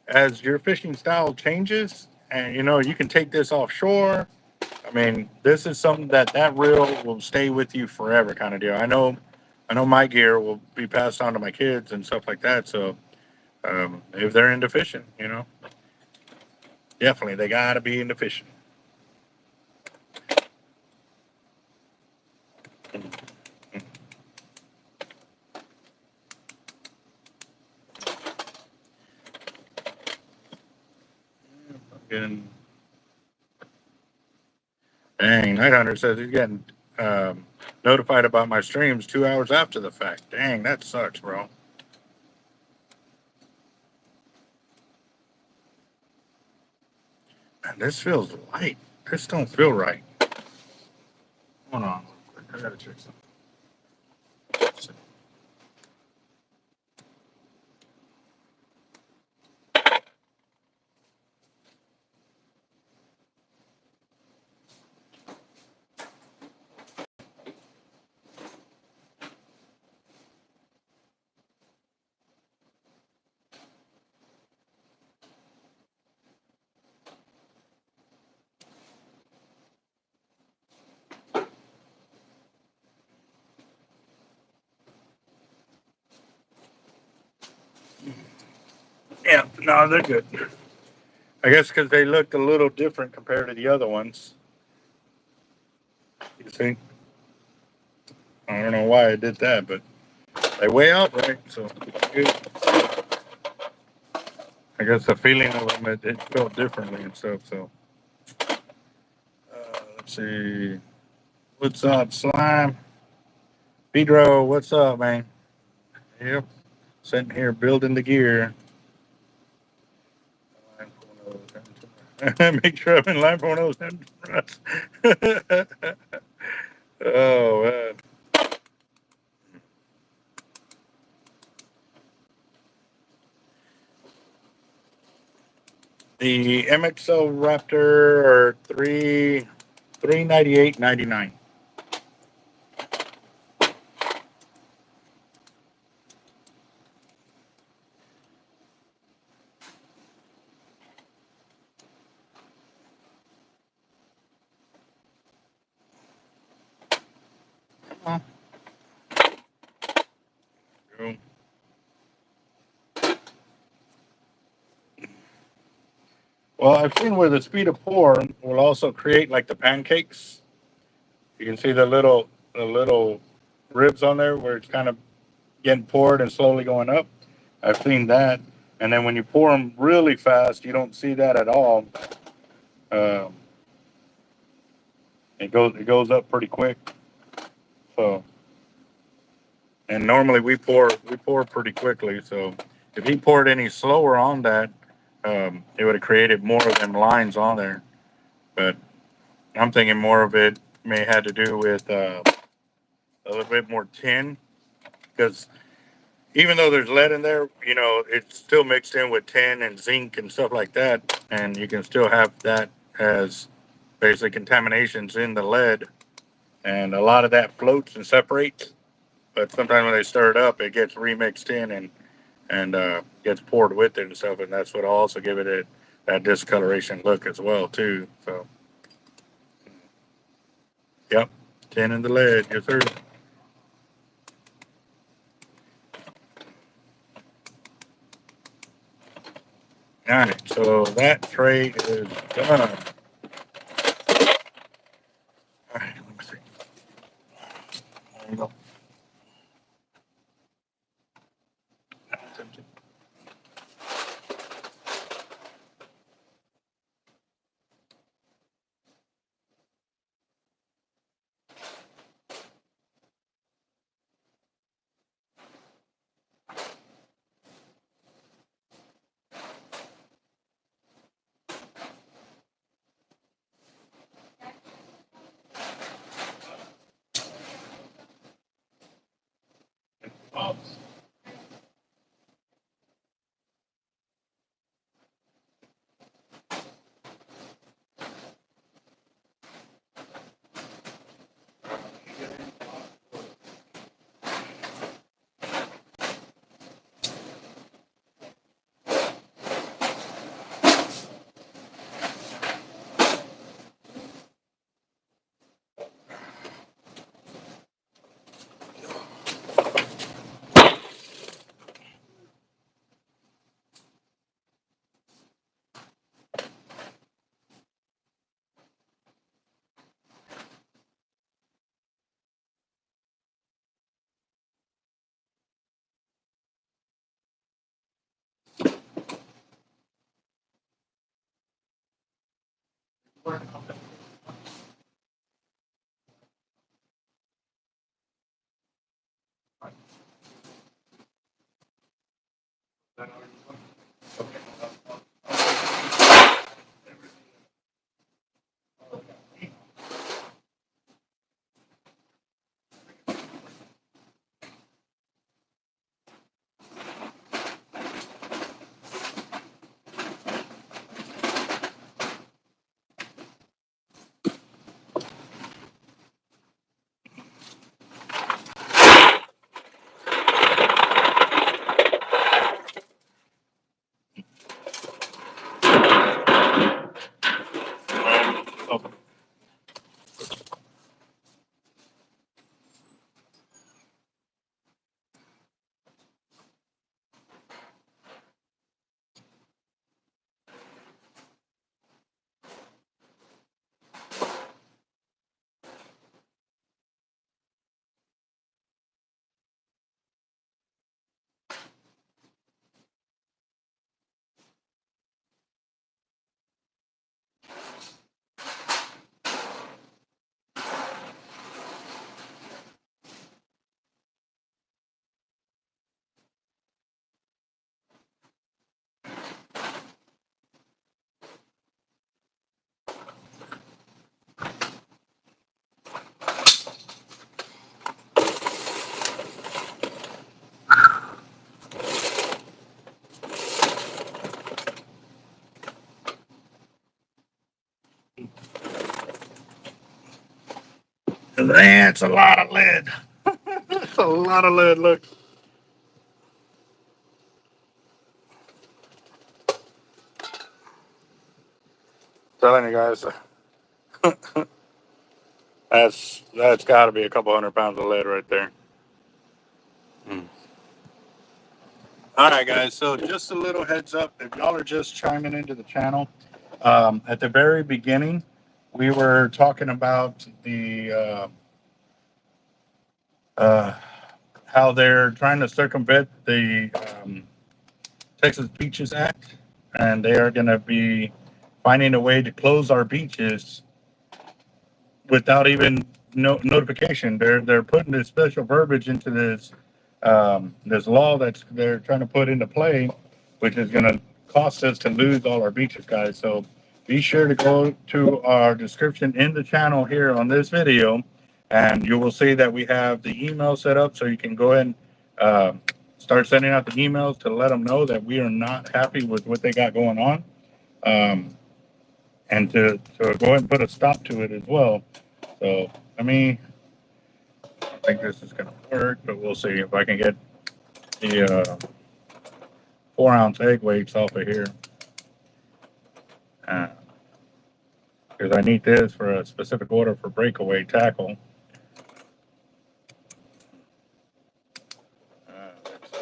[SPEAKER 1] as your fishing style changes, and you can take this offshore. I mean, this is something that reel will stay with you forever, kind of deal. I know my gear will be passed on to my kids and stuff like that. So if they're into fishing, definitely they got to be into fishing. Getting, dang, Night Hunter says he's getting notified about my streams 2 hours after the fact. Dang, that sucks, bro. Man, this feels light. This don't feel right. Hold on. I gotta check something. No, they're good. I guess because they looked a little different compared to the other ones. You see? I don't know why I did that, but they weigh out right, so good. I guess the feeling of them, it felt differently and stuff. So let's see. What's up, Slime? Pedro, what's up, man? Yep. Sitting here building the gear. Make sure I'm in line for one of those. Oh, man. The MXL Raptor are 398.99. Oh, cool. Well, I've seen where the speed of pour will also create like the pancakes. You can see the little ribs on there where it's kind of getting poured and slowly going up. I've seen that, and then when you pour them really fast, you don't see that at all. Um, it goes up pretty quick. So, and normally we pour pretty quickly. So, if he poured any slower on that, it would have created more of them lines on there. But I'm thinking more of it may had to do with a little bit more tin because even though there's lead in there, it's still mixed in with tin and zinc and stuff like that, and you can still have that as basically contaminations in the lead, and a lot of that floats and separates. But sometimes when they stir it up, it gets remixed in and gets poured with it and stuff, and that's what also give it that discoloration look as well too. So, yep, tin in the lead, yes sir. All right, so that tray is done. All right, let me see. There you go. That's empty. That's a lot of lead. That's a lot of lead. Look. Telling you guys, that's got to be a couple 100 pounds of lead right there. All right, guys. So just a little heads up, if y'all are just chiming into the channel, at the very beginning, we were talking about the how they're trying to circumvent the Texas Beaches Act, and they are going to be finding a way to close our beaches without even notification. They're putting this special verbiage into this law that they're trying to put into play, which is going to cost us to lose all our beaches, guys. So be sure to go to our description in the channel here on this video, and you will see that we have the email set up, so you can go ahead and start sending out the emails to let them know that we are not happy with what they got going on, and to go ahead and put a stop to it as well. So, I mean, I don't think this is going to work, but we'll see if I can get the 4-ounce egg weights off of here. Because I need this for a specific order for breakaway tackle. Let's see.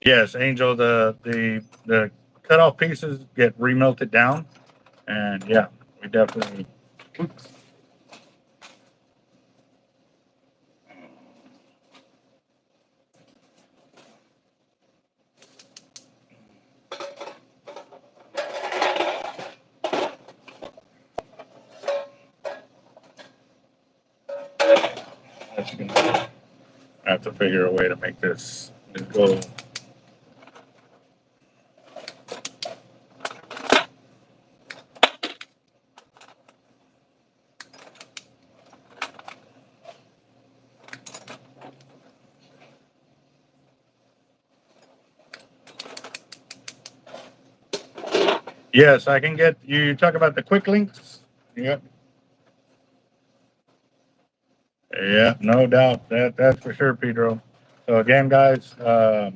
[SPEAKER 1] Yes, Angel, the cut off pieces get remelted down, and yeah, we definitely. Oops. That's gonna have to figure a way to make this go. Yes, I can get you talk about the quick links. Yep. Yeah, no doubt. That's for sure, Pedro. So again, guys, the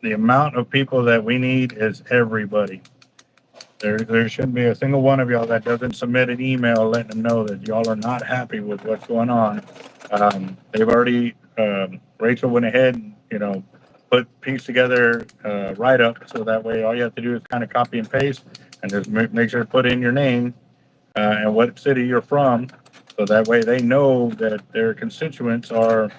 [SPEAKER 1] amount of people that we need is everybody. There shouldn't be a single one of y'all that doesn't submit an email letting them know that y'all are not happy with what's going on. They've already Rachel went ahead and piece together write up, so that way all you have to do is kind of copy and paste and just make sure to put in your name and what city you're from, so that way they know that their constituents are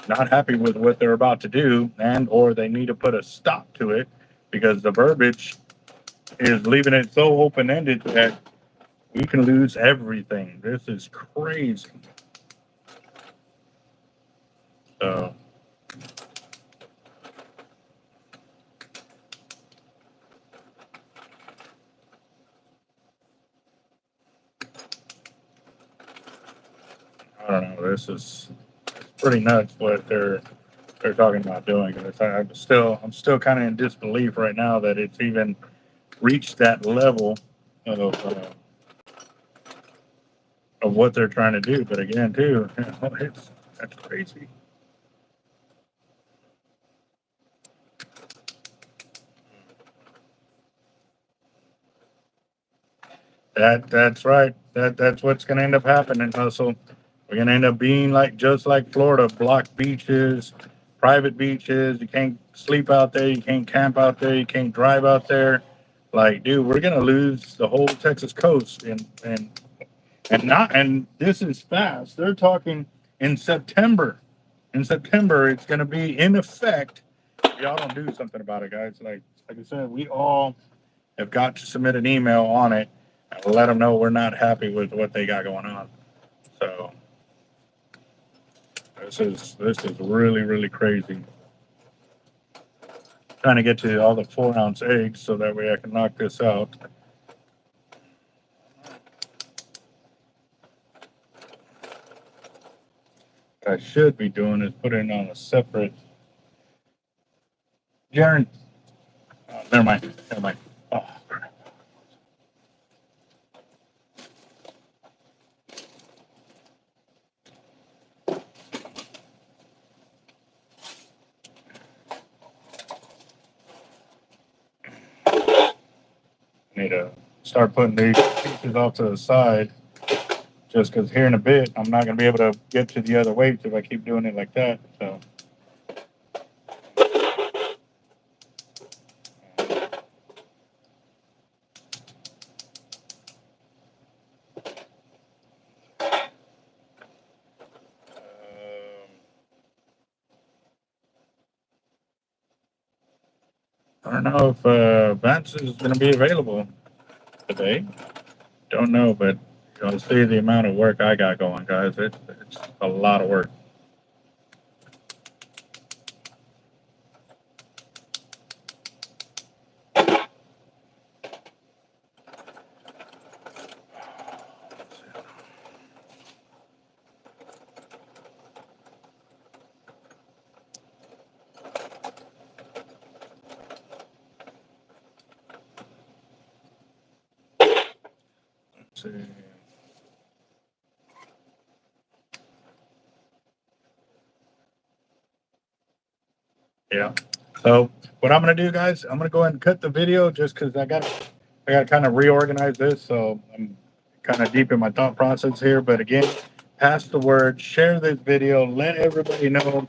[SPEAKER 1] not happy with what they're about to do, and or they need to put a stop to it, because the verbiage is leaving it so open-ended that we can lose everything. This is crazy. So I don't know. This is pretty nuts what they're talking about doing. I'm still kind of in disbelief right now that it's even reached that level of what they're trying to do. But again, too, that's crazy. That's right. That's what's going to end up happening, Hustle. We're going to end up being just like Florida, blocked beaches, private beaches. You can't sleep out there. You can't camp out there. You can't drive out there. Like, dude, we're going to lose the whole Texas coast, and this is fast. They're talking in September. In September, it's going to be in effect if y'all don't do something about it, guys. Like I said, we all have got to submit an email on it and let them know we're not happy with what they got going on. So this is really, really crazy. Trying to get to all the 4-ounce eggs so that way I can knock this out. What I should be doing is put it on a separate. Jaren, never mind. Oh, crap. Need to start putting these pieces off to the side. Just because here in a bit, I'm not going to be able to get to the other weights if I keep doing it like that. So. I don't know if Vance is going to be available today. Don't know, but you'll see the amount of work I got going, guys. It's a lot of work. Let's see. Yeah. So what I'm gonna do, guys, I'm gonna go ahead and cut the video just because I got to kind of reorganize this. So I'm kind of deep in my thought process here. But again, pass the word, share this video, let everybody know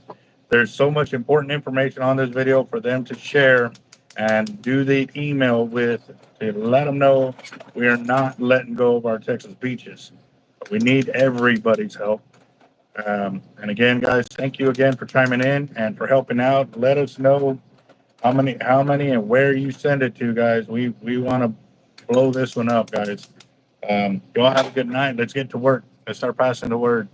[SPEAKER 1] there's so much important information on this video for them to share, and do the email with to let them know we are not letting go of our Texas beaches. We need everybody's help. And again, guys, thank you again for chiming in and for helping out. Let us know how many, and where you send it to, guys. We want to blow this one up, guys. Y'all have a good night. Let's get to work. Let's start passing the word.